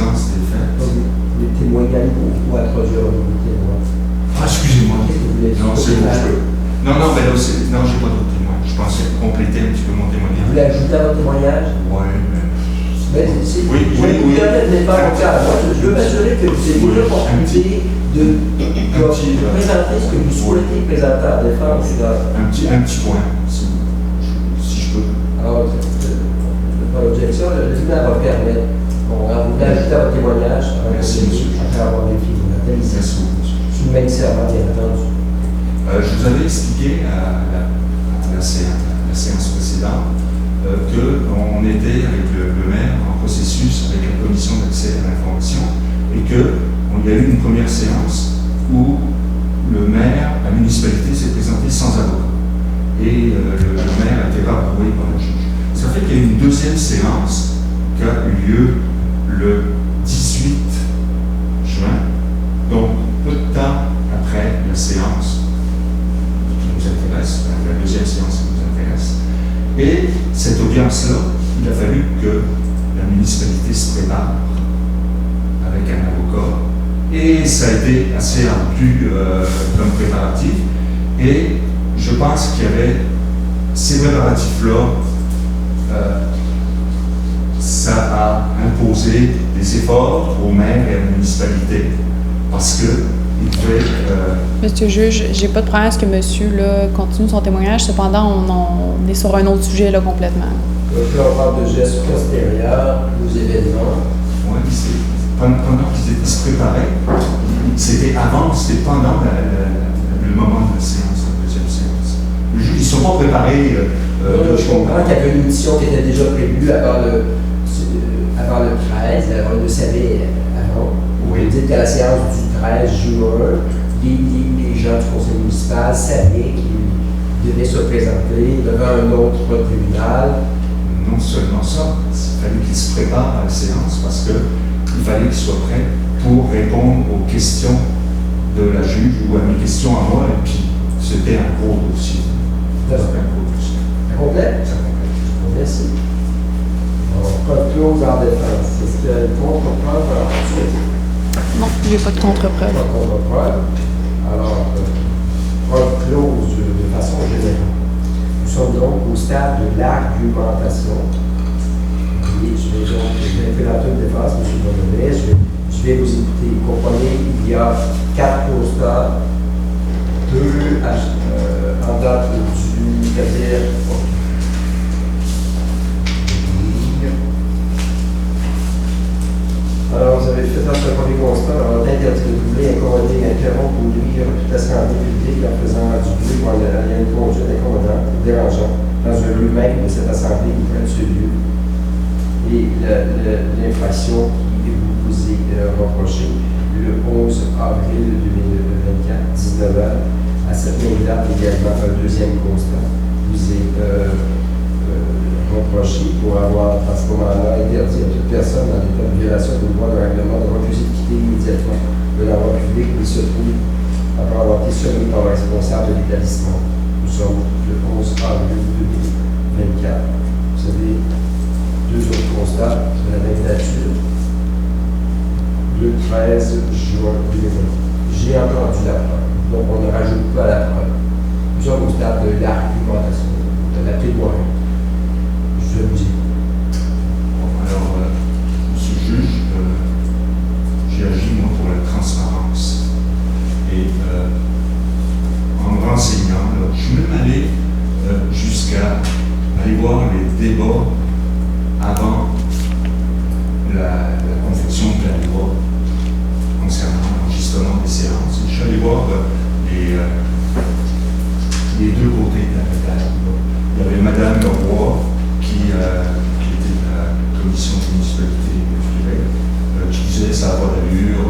[SPEAKER 4] séance était faite.
[SPEAKER 3] Les témoins également ou introduire un nouveau témoin.
[SPEAKER 4] Ah, excusez-moi.
[SPEAKER 3] Qu'est-ce que vous voulez dire?
[SPEAKER 4] Non, c'est bon, je peux. Non, mais là, non, j'ai pas d'autres témoins. Je pensais compléter un petit peu mon
[SPEAKER 3] Vous
[SPEAKER 4] témoignage.
[SPEAKER 3] voulez ajouter à votre témoignage?
[SPEAKER 4] Oui, mais.
[SPEAKER 3] Oui. Vous n'êtes pas mon cas. Moi, je veux m'assurer que vous ayez l'opportunité de présenter ce que vous souhaitez présenter à la défense.
[SPEAKER 4] Un petit point, si je peux.
[SPEAKER 3] Alors, pas l'objection, le tribunal va permettre. Bon, alors, vous voulez ajouter à votre témoignage.
[SPEAKER 4] Merci, monsieur.
[SPEAKER 3] Après avoir défini la
[SPEAKER 4] Merci beaucoup, monsieur.
[SPEAKER 3] Sous le même serment, bien entendu.
[SPEAKER 4] Je vous avais expliqué à la séance précédente qu'on était avec le maire en processus avec la commission d'accès à l'information et qu'il y a eu une première séance où le maire, la municipalité s'est présenté sans avocat. Et le maire a été rapprouvé par le juge. Ça fait qu'il y a eu une deuxième séance qui a eu lieu le 18 juin, donc peu de temps après la séance qui nous intéresse, la deuxième séance qui nous intéresse. Et cette audience-là, il a fallu que la municipalité se prépare avec un avocat. Et ça a été assez ardu comme préparatif. Et je pense qu'il y avait ces préparatifs-là, ça a imposé des efforts au maire et à la municipalité parce que il pouvait.
[SPEAKER 1] Monsieur le juge, j'ai pas de problème à ce que monsieur là, continue son témoignage. Cependant, on est sur un autre sujet là, complètement.
[SPEAKER 3] Donc là, on parle de gestes postérieurs aux événements.
[SPEAKER 4] Oui, pendant qu'ils se préparaient, c'était avant ou c'était pendant le moment de la séance, la deuxième séance. Le juge, ils ne sont pas préparés.
[SPEAKER 3] Je comprends qu'il y avait une audition qui était déjà prévue avant le 13, on le savait avant.
[SPEAKER 4] Oui.
[SPEAKER 3] Vous dites qu'à la séance du 13 juin, les gens du conseil municipal savaient qu'ils devaient se présenter devant un autre tribunal.
[SPEAKER 4] Non seulement ça, il fallait qu'ils se préparent à la séance parce qu'il fallait qu'ils soient prêts pour répondre aux questions de la juge ou à mes questions à moi, et puis c'était un gros dossier.
[SPEAKER 3] C'était un
[SPEAKER 4] gros dossier.
[SPEAKER 3] Ça complète?
[SPEAKER 4] Ça complète.
[SPEAKER 3] Merci. Pas de clause en défense. Est-ce qu'il y a une contre-preuve en suite?
[SPEAKER 1] Non, j'ai pas de contre-preuve.
[SPEAKER 3] Pas de contre-preuve. Alors, preuve close de façon générale. Nous sommes donc au stade de l'argumentation. Et je vais donc l'impérateur de défense, M. Bonnevet, je vais vous écouter. Vous comprenez, il y a 4 constats, 2 en date du c'est-à-dire. Alors, vous avez fait dans ce premier constat, alors l'interdit de doubler, incommoder, interrompre ou nuire toute assemblée publique en faisant du bruit ou en ayant une conduite incommodante ou dérangeante dans un lieu même de cette assemblée ou près de ce lieu. Et l'infraction qui vous est reprochée le 11 avril 2024, 19h, à cette même date également, un deuxième constat vous est reproché pour avoir, à ce moment-là, interdit à toute personne dans l'état de violation des droits de règlement de refuser de quitter immédiatement de l'endroit public où il se trouve après avoir été soumis par le responsable de l'établissement. Nous sommes le 11 avril 2024. Vous avez 2 autres constats de la même nature. Le 13 juin 2020. J'ai entendu la preuve, donc on ne rajoute pas la preuve. Nous sommes au stade de l'argumentation, de la plaidoirie. Je vous dis.
[SPEAKER 4] Alors, monsieur le juge, j'ai agi moi pour la transparence. Et en me renseignant, je suis même allé jusqu'à aller voir les débats avant la confection de la loi concernant l'enregistrement des séances. Je suis allé voir les deux côtés de la médaille. Il y avait Mme Leroy qui était de la commission de municipalité qui disait ça n'a pas d'allure,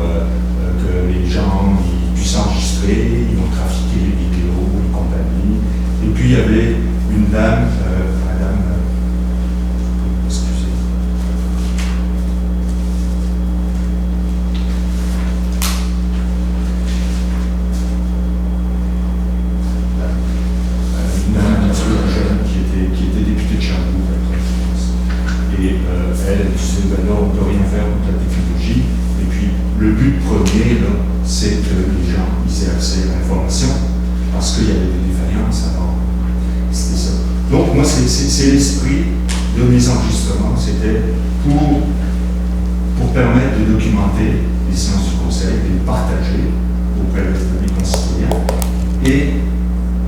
[SPEAKER 4] que les gens ils puissent enregistrer, ils vont trafiquer les vidéos et compagnie. Et puis il y avait une dame, excusez. Une dame un petit peu jeune qui était députée de Sherbrooke. Et elle disait, ben là, on ne peut rien faire contre la technologie. c'est l'esprit de mes enregistrements, c'était pour permettre de documenter les séances du conseil, de les partager auprès de mes concitoyens et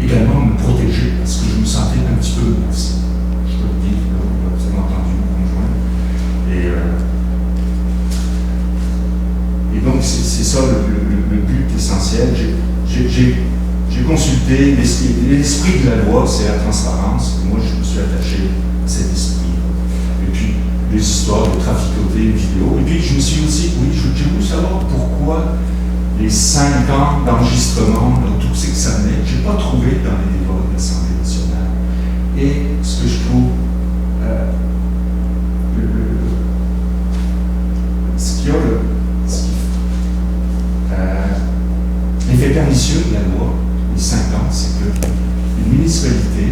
[SPEAKER 4] également me protéger parce que je me sentais un petit peu menacé. Je peux le dire, vous avez entendu mon conjoint. Et donc c'est ça le but essentiel. J'ai consulté l'esprit de la loi, c'est la transparence. Moi, je me suis attaché à cet esprit. Et puis, les histoires de traficoter une vidéo. Et puis, je me suis aussi, j'ai voulu savoir pourquoi les 5 ans d'enregistrement dans tous ces examens, je n'ai pas trouvé dans les débats de l'Assemblée nationale. Et ce que je trouve, l'effet pernicieux de la loi, les 5 ans, c'est que une municipalité,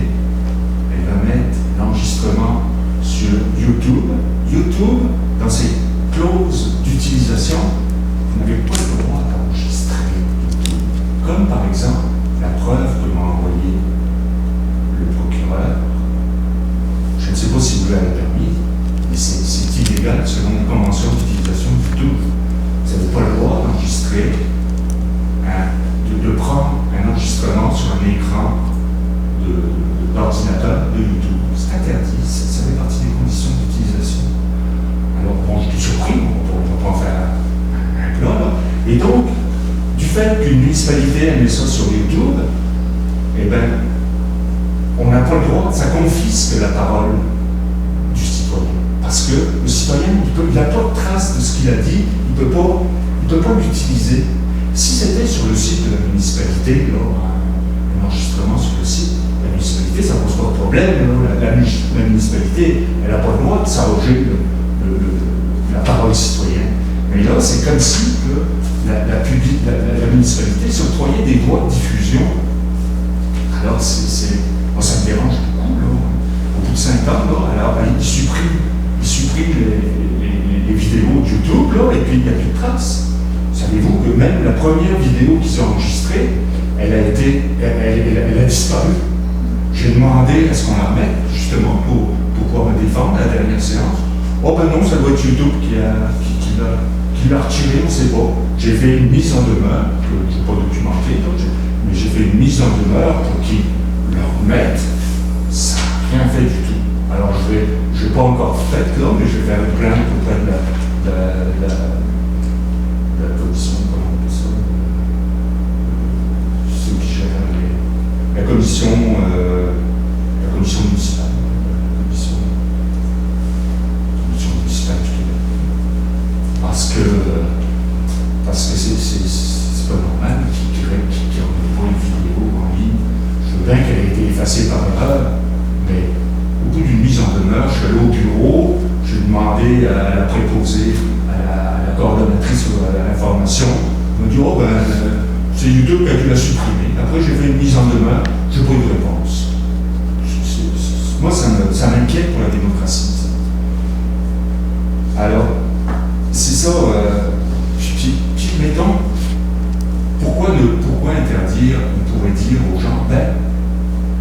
[SPEAKER 4] elle va mettre l'enregistrement sur YouTube. YouTube, dans ses clauses d'utilisation, vous n'avez pas le droit d'enregistrer YouTube. Comme par exemple la preuve que m'a envoyée le procureur. Je ne sais pas si vous l'avez permis, mais c'est illégal selon les conventions d'utilisation de YouTube. Vous n'avez pas le droit d'enregistrer, de prendre un enregistrement sur un écran d'ordinateur de YouTube. C'est interdit, ça fait partie des conditions d'utilisation. Alors bon, je suis surpris, on ne peut pas en faire un plat là. Et donc, du fait qu'une municipalité met ça sur YouTube, eh bien, on n'a pas le droit, ça confisque la parole du citoyen. Parce que le citoyen, il n'a pas de trace de ce qu'il a dit, il ne peut pas l'utiliser. Si c'était sur le site de la municipalité, là, un enregistrement sur le site de la municipalité, ça ne pose pas de problème. La municipalité, elle n'a pas le droit de s'arroger la parole citoyenne. Mais là, c'est comme si la municipalité s'octroyait des droits de diffusion. Alors, moi, ça me dérange beaucoup, là. Au bout de 5 ans, là, alors, il supprime les vidéos de YouTube, là, et puis il n'y a plus de traces. Savez-vous que même la première vidéo qu'ils ont enregistrée, elle a disparu. J'ai demandé à ce qu'on la remette, justement, pour pouvoir me défendre à la dernière séance. Oh ben non, ça doit être YouTube qui l'a retiré, on ne sait pas. J'ai fait une mise en demeure, que je n'ai pas documenté, mais j'ai fait une mise en demeure pour qu'ils le remettent. Ça n'a rien fait du tout. Alors je n'ai pas encore fait là, mais je vais faire une plainte auprès de la commission, comment on appelle ça, ceux qui gèrent la commission municipale. Parce que c'est pas normal qu'ils remettent pas une vidéo en ligne. Je veux bien qu'elle ait été effacée par erreur, mais au bout d'une mise en demeure, je suis allé au bureau, j'ai demandé à la préposée, à la coordonnatrice à l'information, elle m'a dit oh ben c'est YouTube qui a dû la supprimer. Après j'ai fait une mise en demeure, je n'ai pas eu de réponse. Moi ça m'inquiète pour la démocratie. Alors, c'est ça, puis mettons, pourquoi interdire, on pourrait dire aux gens, ben,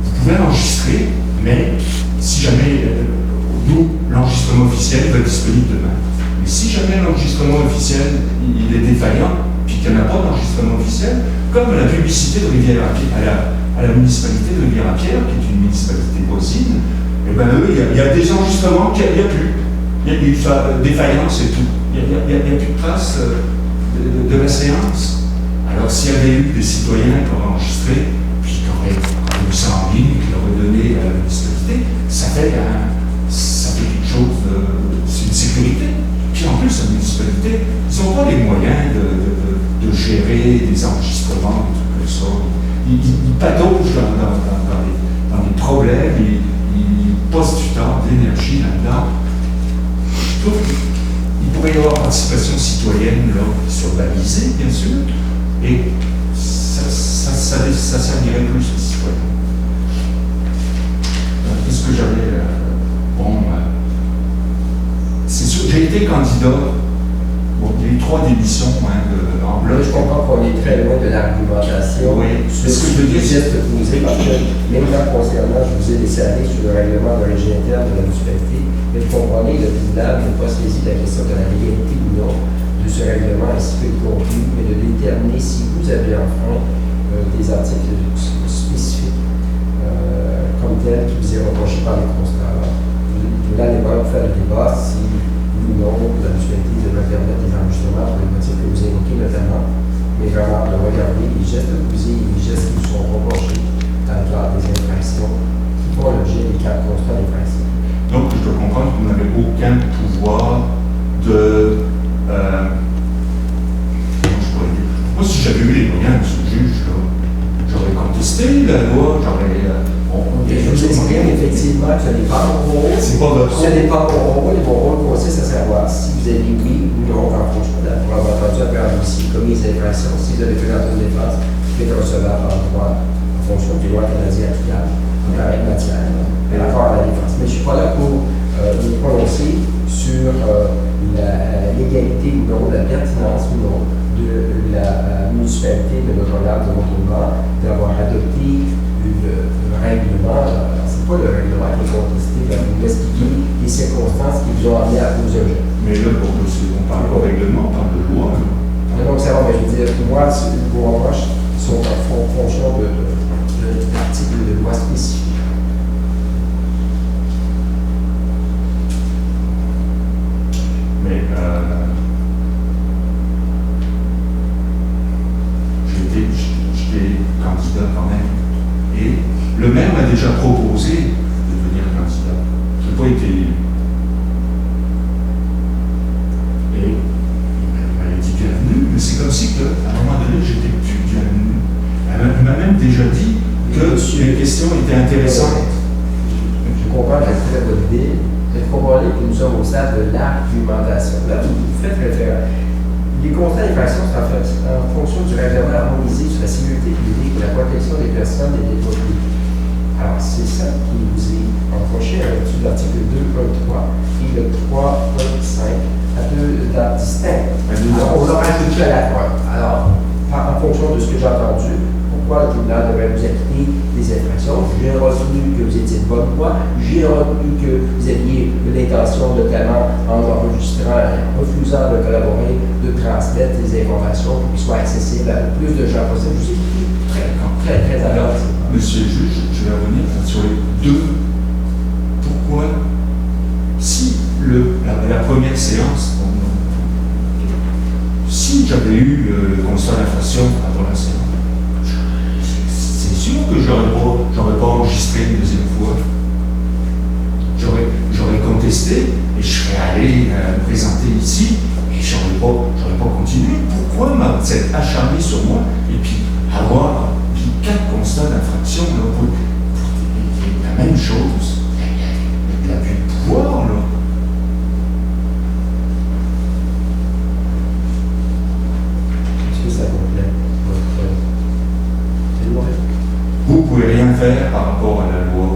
[SPEAKER 4] vous pouvez enregistrer, mais si jamais, nous, l'enregistrement officiel va être disponible demain. Mais si jamais l'enregistrement officiel, il est défaillant, puis qu'il n'y en a pas d'enregistrement officiel, comme la publicité de Rivière-à-Pierre, à la municipalité de Rivière-à-Pierre, qui est une municipalité voisine, eh ben eux, il y a des enregistrements qu'il n'y a plus. Il y a des défaillances et tout. Il n'y a plus de traces de la séance. Alors s'il y avait eu des citoyens qui auraient enregistré, puis qui auraient mis ça en ligne, qui l'auraient donné à la municipalité, ça fait quelque chose c'est une sécurité. Puis en plus, la municipalité, ils n'ont pas les moyens de gérer des enregistrements, des trucs comme ça. Ils pataugent dans des problèmes, ils passent du temps, de l'énergie là-dedans. Je trouve qu'il pourrait y avoir participation citoyenne là, sur balisée, bien sûr, et ça servirait plus aux citoyens. Qu'est-ce que j'avais c'est sûr, j'ai été candidat, il y a eu 3 démissions en
[SPEAKER 3] Là,
[SPEAKER 4] bloc.
[SPEAKER 3] je comprends qu'on est très loin de l'argumentation
[SPEAKER 4] Oui,
[SPEAKER 3] sur
[SPEAKER 4] ce que je veux dire,
[SPEAKER 3] les gestes posés, parce que même là, concernant, je vous ai laissé aller sur le règlement d'origine interne de la municipalité, mais vous comprenez, le tribunal n'est pas saisi de la question de la légalité ou non de ce règlement ainsi que le contenu, mais de déterminer si vous avez enfreint des articles spécifiques comme tels qui vous est reproché par les constats. Le tribunal n'est pas là pour faire le débat si ou non la municipalité devrait permettre des enregistrements pour les motifs que vous évoquez notamment, mais vraiment de regarder les gestes posés et les gestes qui vous sont reprochés dans le cadre des infractions qui font l'objet des quatre constats d'infraction.
[SPEAKER 4] Donc, je dois comprendre que vous n'avez aucun pouvoir de. Comment je pourrais dire? Moi, si j'avais eu les moyens, monsieur le juge, j'aurais contesté la loi, j'aurais.
[SPEAKER 3] Je vous exprime effectivement que ce n'est pas mon rôle.
[SPEAKER 4] C'est pas votre
[SPEAKER 3] Ce n'est pas mon rôle, et mon rôle consiste à savoir si vous avez oui ou non en fonction de la preuve entendue après aussi commis des infractions, si vous avez fait dans une défense qui est recevable en droit en fonction des lois canadiennes applicables en pareille matière, par rapport à la défense. Mais je ne suis pas là pour me prononcer sur la légalité ou non, la pertinence ou non de la municipalité de Notre-Dame de Montauban d'avoir adopté un règlement. C'est pas le règlement qui est contesté, vous expliquer les circonstances qui vous ont amené à poser un jeu.
[SPEAKER 4] Mais là, on parle pas de règlement, on parle de loi.
[SPEAKER 3] Donc, ça va, mais je veux dire, pour moi, vos reproches sont en fonction de l'article de loi spécifique.
[SPEAKER 4] Mais j'étais candidat quand même. Et le maire m'a déjà proposé de devenir candidat. Je n'ai pas été élu. Et il m'a dit bienvenue, mais c'est comme si qu'à un moment donné, j'étais plus bienvenu. Il m'a même déjà dit que les questions étaient intéressantes.
[SPEAKER 3] Je comprends très bonne idée, mais vous comprenez que nous sommes au stade de l'argumentation. Là, vous faites référence. Les constats d'infraction sont en fonction du règlement harmonisé sur la sécurité publique et la protection des personnes et des propriétés. Alors, c'est ça qui vous est reproché à l'autre de l'article 2.3 et le 3.5 à deux dates distinctes. Alors, on l'a rajouté à la preuve. Alors, en fonction de ce que j'ai entendu, pourquoi le tribunal devrait vous appliquer des infractions? J'ai retenu que vous étiez de bonne foi, j'ai retenu que vous aviez l'intention, notamment en enregistrant et en refusant de collaborer, de transmettre des informations pour qu'ils soient accessibles à le plus de gens possible. Je vous ai très à l'heure.
[SPEAKER 4] Monsieur le juge, je vais revenir sur les deux. Pourquoi, si la première séance, si j'avais eu le constat d'infraction avant la séance, c'est sûr que j'aurais pas enregistré une deuxième fois. J'aurais contesté et je serais allé me présenter ici et j'aurais pas continué. Pourquoi s'être acharné sur moi et puis avoir mis 4 constats d'infraction pour la même chose? Il n'y a plus de pouvoir là.
[SPEAKER 3] Est-ce que ça complète votre
[SPEAKER 4] Vous ne pouvez rien faire par rapport à la loi,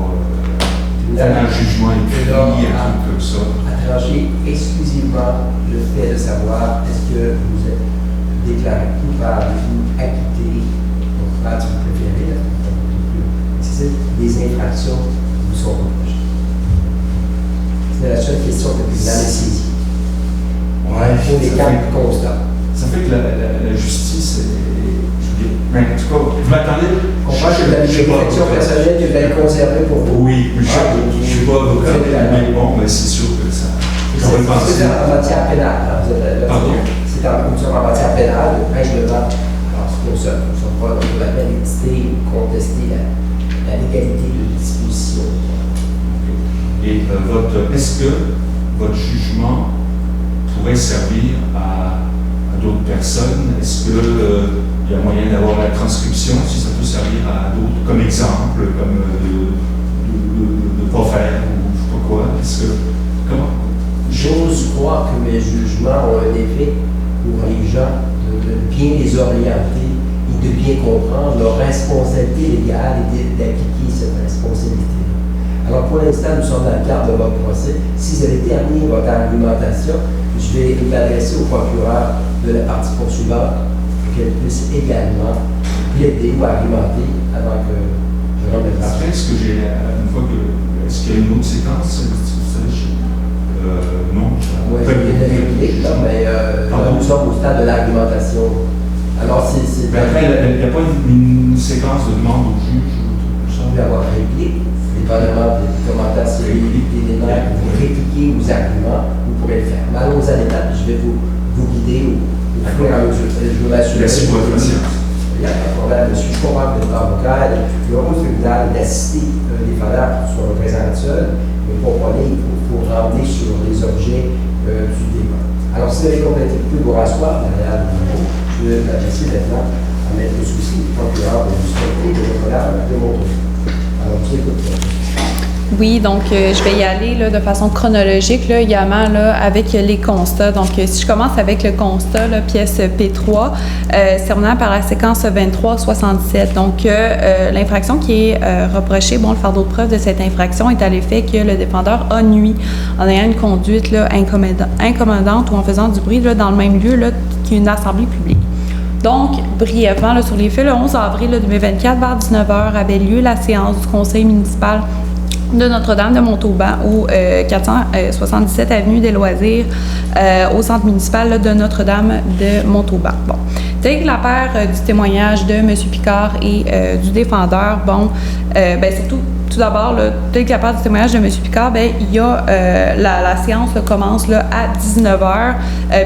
[SPEAKER 4] un jugement écrit, un truc comme ça.
[SPEAKER 3] à trancher exclusivement le fait de savoir est-ce que vous êtes déclaré coupable ou acquitté, donc là, si vous préférez, c'est des infractions qui vous sont reprochées. C'est la seule question que le tribunal a saisie.
[SPEAKER 4] Ouais,
[SPEAKER 3] Pour les quatre constats.
[SPEAKER 4] Ça fait que la justice est. Mais en tout cas, vous m'attendez.
[SPEAKER 3] On parle que vous avez des réflexions personnelles que vous allez conserver pour vous.
[SPEAKER 4] Oui, mais je ne suis pas avocat, mais bon, mais c'est sûr que ça. J'aurais pensé.
[SPEAKER 3] C'est en matière pénale.
[SPEAKER 4] Pardon?
[SPEAKER 3] C'est en matière pénale, le règlement. Alors, c'est pour ça que nous ne sommes pas pour la validité ou contester la légalité de disposition.
[SPEAKER 4] Et est-ce que votre jugement pourrait servir à d'autres personnes? Est-ce qu'il y a moyen d'avoir la transcription, si ça peut servir à d'autres, comme exemple, comme de ne pas faire ou je sais pas quoi? Comment?
[SPEAKER 3] J'ose croire que mes jugements ont un effet pour les gens de bien les orienter et de bien comprendre leur responsabilité légale et d'appliquer cette responsabilité. Alors pour l'instant, nous sommes dans le cadre de votre procès. Si vous avez terminé votre argumentation, je vais m'adresser au procureur de la partie poursuivante qu'elle puisse également plaider ou argumenter avant que je remette la
[SPEAKER 4] Après, est-ce qu'il y a une autre séquence? Non.
[SPEAKER 3] Oui, il y a une réplique, là, mais là, nous sommes au stade de l'argumentation. Alors, c'est.
[SPEAKER 4] Après, il n'y a pas une séquence de demande au juge ou tout ça?
[SPEAKER 3] Il peut y avoir une réplique, dépendamment des commentaires sur les éléments, vous répliquer aux arguments, vous pourrez le faire. Mais allons à l'étape, je vais vous guider au fur et à mesure. Je veux m'assurer.
[SPEAKER 4] Merci pour votre patience.
[SPEAKER 3] Il n'y a pas de problème. Je suis convaincu de notre avocat. Le rôle tribunal d'assister les défendeurs sur le présent seul, mais pour comprenez, il faut ramener sur les objets du débat. Alors, si vous avez complété, vous pouvez vous rasseoir derrière le bureau. Je vais m'adresser maintenant à mettre le souci du procureur de l'université de Nicolas de Montreuil. Alors, je vous écoute.
[SPEAKER 1] Oui, donc je vais y aller là, de façon chronologique là, également là, avec les constats. Donc, si je commence avec le constat, là, pièce P3, terminant par la séquence 23-77. Donc, l'infraction qui est reprochée, bon, le fardeau de preuve de cette infraction est à l'effet que le défendeur a nui en ayant une conduite là, incommodante ou en faisant du bruit là, dans le même lieu là, qu'une assemblée publique. Donc, brièvement, là, sur les faits, le 11 avril là, 2024, vers 19h, avait lieu la séance du conseil municipal de Notre-Dame de Montauban au 477 avenue des Loisirs au centre municipal là, de Notre-Dame de Montauban. Bon, tel que la part du témoignage de M. Picard et du défendeur, bon, surtout tout d'abord, tel que la part du témoignage de M. Picard, il y a la séance là, commence là, à 19h,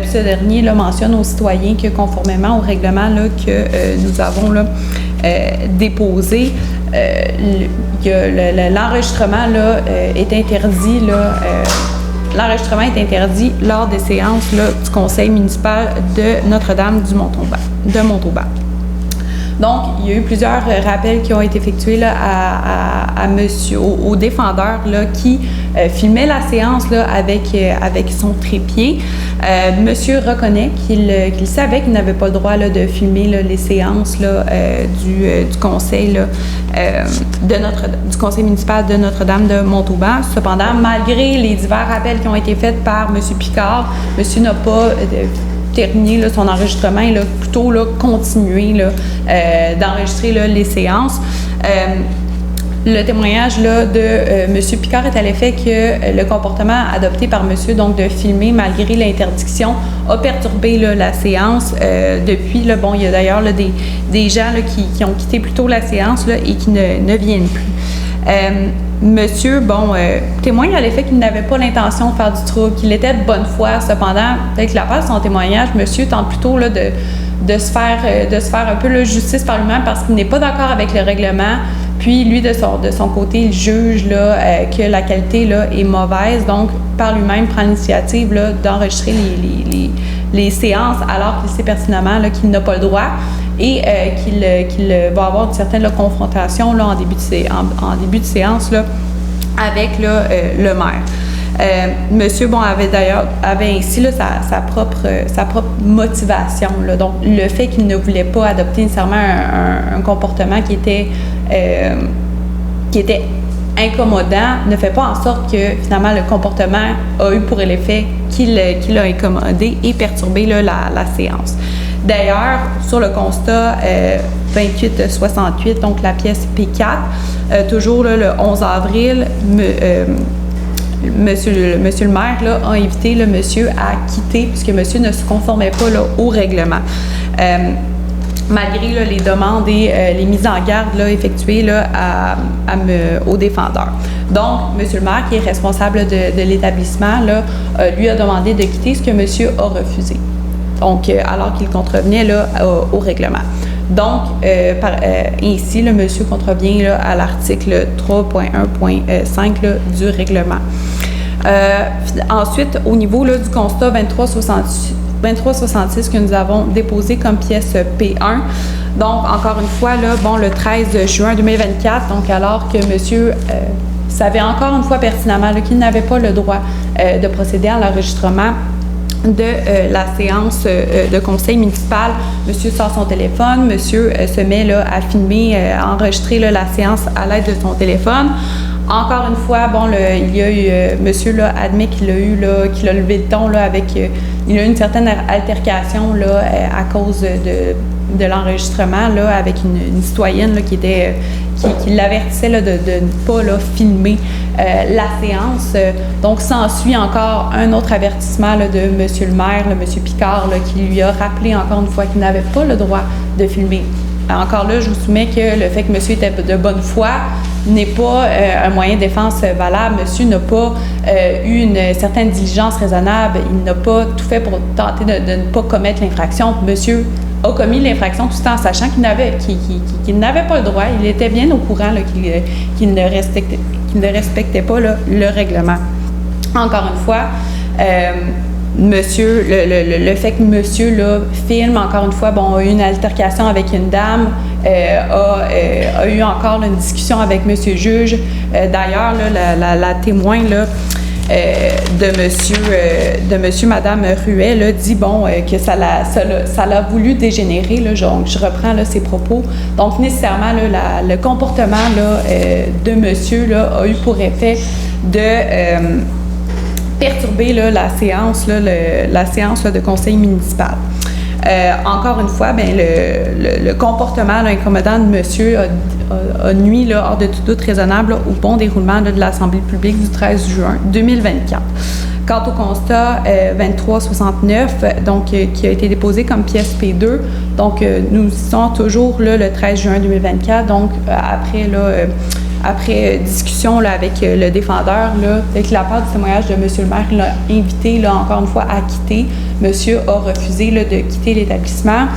[SPEAKER 1] puis ce dernier là, mentionne aux citoyens que conformément au règlement là, que nous avons là, déposé, l'enregistrement là, est interdit là, l'enregistrement est interdit lors des séances là, du conseil municipal de Notre-Dame de Montauban. Donc, il y a eu plusieurs rappels qui ont été effectués là, au défendeur là, qui filmait la séance là, avec son trépied. Monsieur reconnaît qu'il savait qu'il n'avait pas le droit là, de filmer là, les séances là, du conseil là, du conseil municipal de Notre-Dame de Montauban. Cependant, malgré les divers rappels qui ont été faits par M. Picard, monsieur n'a pas terminé là, son enregistrement et plutôt là, continué là, d'enregistrer là, les séances. Le témoignage là, de M. Picard est à l'effet que le comportement adopté par monsieur, donc de filmer malgré l'interdiction, a perturbé là, la séance. Depuis, là, bon, il y a d'ailleurs là, des gens là, qui ont quitté plus tôt la séance là, et qui ne viennent plus. Monsieur, témoigne à l'effet qu'il n'avait pas l'intention de faire du trouble, qu'il était de bonne foi. Cependant, avec la part de son témoignage, monsieur tente plutôt là, de se faire un peu la justice par lui-même parce qu'il n'est pas d'accord avec le règlement. Puis lui, de son côté, il juge là, que la qualité là, est mauvaise. Donc, par lui-même, prend l'initiative là, d'enregistrer les séances alors qu'il sait pertinemment là, qu'il n'a pas le droit et qu'il va avoir une certaine là, confrontation là, en début de séance là, avec là, le maire. Monsieur avait ainsi là, sa propre motivation. Là. Donc, le fait qu'il ne voulait pas adopter nécessairement un comportement qui était incommodant ne fait pas en sorte que finalement le comportement a eu pour l'effet qu'il a incommodé et perturbé là, la séance. D'ailleurs, sur le constat 2868, donc la pièce P4, toujours là, le 11 avril, Monsieur le maire là, a invité le monsieur à quitter puisque monsieur ne se conformait pas là, au règlement. Malgré là, les demandes et les mises en garde là, effectuées là, au défendeur. Donc, monsieur le maire, qui est responsable de l'établissement, là, lui a demandé de quitter, ce que monsieur a refusé. Donc, alors qu'il contrevenait là, au règlement. Donc, ainsi, le monsieur contrevient là, à l'article 3.1.5 du règlement. Ensuite, au niveau là, du constat 2366 que nous avons déposé comme pièce P1. Donc, encore une fois, là, le 13 juin 2024, donc alors que monsieur savait encore une fois pertinemment là, qu'il n'avait pas le droit de procéder à l'enregistrement de la séance de conseil municipal, monsieur sort son téléphone, monsieur se met là, à filmer, à enregistrer là, la séance à l'aide de son téléphone. Encore une fois, bon, il y a eu, monsieur là, admet qu'il a levé le ton là, avec, il a eu une certaine altercation là, à cause de l'enregistrement là, avec une citoyenne là, qui l'avertissait là, de ne pas là, filmer la séance. Donc, s'ensuit encore un autre avertissement là, de monsieur le maire, monsieur Picard, là, qui lui a rappelé encore une fois qu'il n'avait pas le droit de filmer. Encore là, je vous soumets que le fait que monsieur était de bonne foi n'est pas un moyen de défense valable. Monsieur n'a pas eu une certaine diligence raisonnable. Il n'a pas tout fait pour tenter de ne pas commettre l'infraction. Monsieur a commis l'infraction tout en sachant qu'il n'avait pas le droit. Il était bien au courant là, qu'il ne respectait pas là, le règlement. Encore une fois, monsieur, le fait que monsieur là, filme, encore une fois, bon, a eu une altercation avec une dame, a eu encore là, une discussion avec monsieur le juge. D'ailleurs, là, la témoin là, de monsieur madame Ruet là, dit bon, que ça l'a voulu dégénérer. Là, donc, je reprends là, ses propos. Donc, nécessairement, là, le comportement là, de monsieur là, a eu pour effet de perturber là, la séance là, de conseil municipal. Encore une fois, ben, le comportement là, incommodant de monsieur a nuit là, hors de tout doute raisonnable là, au bon déroulement là, de l'Assemblée publique du 13 juin 2024. Quant au constat 2369, donc, qui a été déposé comme pièce P2, donc nous y sommes toujours là, le 13 juin 2024, donc après discussion là, avec le défendeur, là, avec la part du témoignage de M. le maire, il l'a invité là, encore une fois à quitter. Monsieur a refusé là, de quitter l'établissement.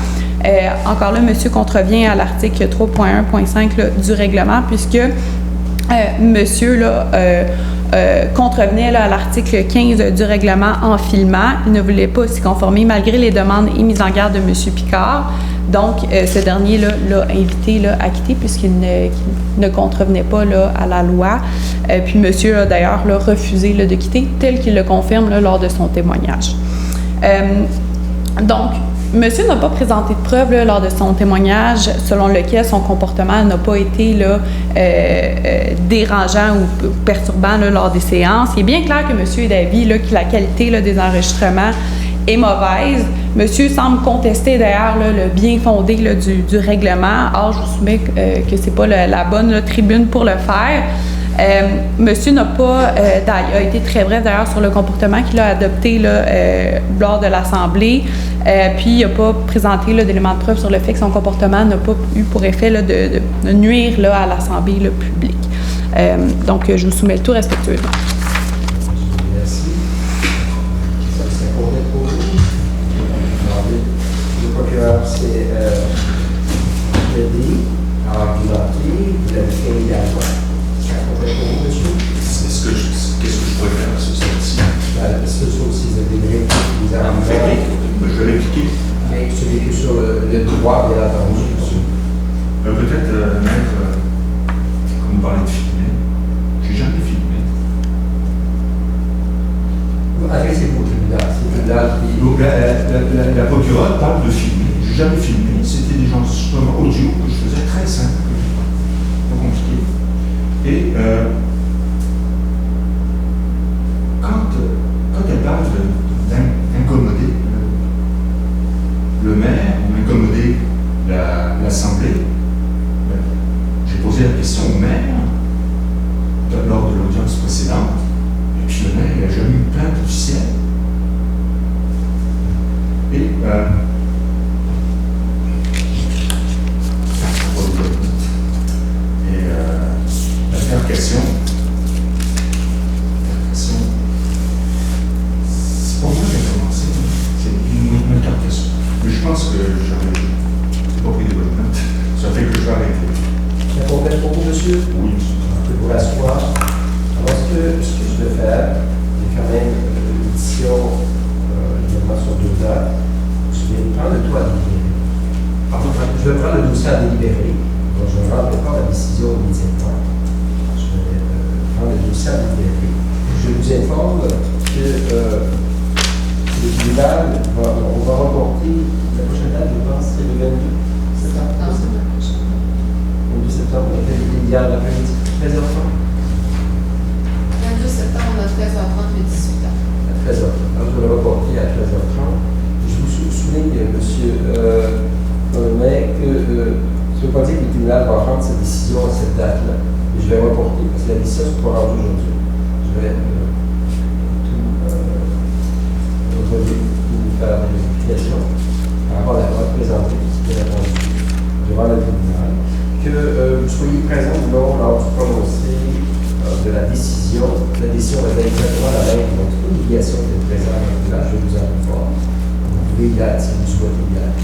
[SPEAKER 1] Encore là, monsieur contrevient à l'article 3.1.5 du règlement, puisque monsieur là, contrevenait là, à l'article 15 du règlement en filmant. Il ne voulait pas s'y conformer malgré les demandes et mises en garde de M. Picard. Donc, ce dernier l'a invité là, à quitter puisqu'il ne contrevenait pas là, à la loi. Puis monsieur a d'ailleurs refusé là, de quitter, tel qu'il le confirme là, lors de son témoignage. Donc, monsieur n'a pas présenté de preuves là, lors de son témoignage selon lequel son comportement n'a pas été là, dérangeant ou perturbant là, lors des séances. Il est bien clair que monsieur est d'avis là, que la qualité là, des enregistrements est mauvaise. Monsieur semble contester d'ailleurs là, le bien fondé là, du règlement. Or, je vous soumets que c'est pas la bonne là, tribune pour le faire. Monsieur n'a pas, a été très bref d'ailleurs sur le comportement qu'il a adopté là, lors de l'Assemblée, puis il n'a pas présenté là, d'éléments de preuve sur le fait que son comportement n'a pas eu pour effet là, de nuire là, à l'Assemblée là, publique. Donc, je vous soumets le tout respectueusement.
[SPEAKER 3] Merci. Ça, c'est pour vous. Le procureur s'est plaidé, argumenté, vous l'avez fait également.
[SPEAKER 4] Qu'est-ce que je pourrais faire à ce stade-ci?
[SPEAKER 3] La seule chose, c'est de donner des arguments.
[SPEAKER 4] Je vais l'appliquer.
[SPEAKER 3] Mais celui que sur le droit, bien entendu, monsieur.
[SPEAKER 4] Peut-être, maître, quand vous parlez de filmer, j'ai jamais filmé.
[SPEAKER 3] Adressez-vous au tribunal. C'est le tribunal qui.
[SPEAKER 4] Donc, la procureure parle de filmer. J'ai jamais filmé. C'était des enregistrements audio que je faisais très simple, pas compliqué. Et quand elle parle d'incommoder le maire ou d'incommoder l'Assemblée, j'ai posé la question au maire lors de l'audience précédente, et puis le maire n'a jamais eu de plainte officielle. Et l'altercation, c'est pour moi que j'ai commencé, c'est une altercation. Mais je pense que j'avais pas pris de bonnes notes, ça fait que je vais arrêter.
[SPEAKER 3] Il y a un problème pour vous, monsieur?
[SPEAKER 4] Oui.
[SPEAKER 3] On peut vous rasseoir. Alors, ce que je vais faire, c'est quand même l'édition, évidemment, sur 2 dates. Je vais prendre le tout à délibérer. Pardon, je vais prendre le dossier à délibérer. Donc, je ne rendrai pas la décision immédiatement. Je vais prendre le dossier à délibérer. Je vous informe que le tribunal, on va reporter la prochaine date, je pense, c'est le 22 septembre. Le 22 septembre, on a fait hier l'après-midi, 13h30. Bonhomet, que ça ne veut pas dire que le tribunal va prendre sa décision à cette date-là. Et je vais reporter, parce que la décision ne sera pas rendue aujourd'hui. Je vais tout faire des vérifications par rapport à la loi présentée qui est répondue devant le tribunal. Que vous soyez présent ou non lors du prononcé de la décision. La décision va être exactement la même, donc l'obligation d'être présent dans le tribunal, je vous en informe. Vous pouvez y aller si vous souhaitez y aller.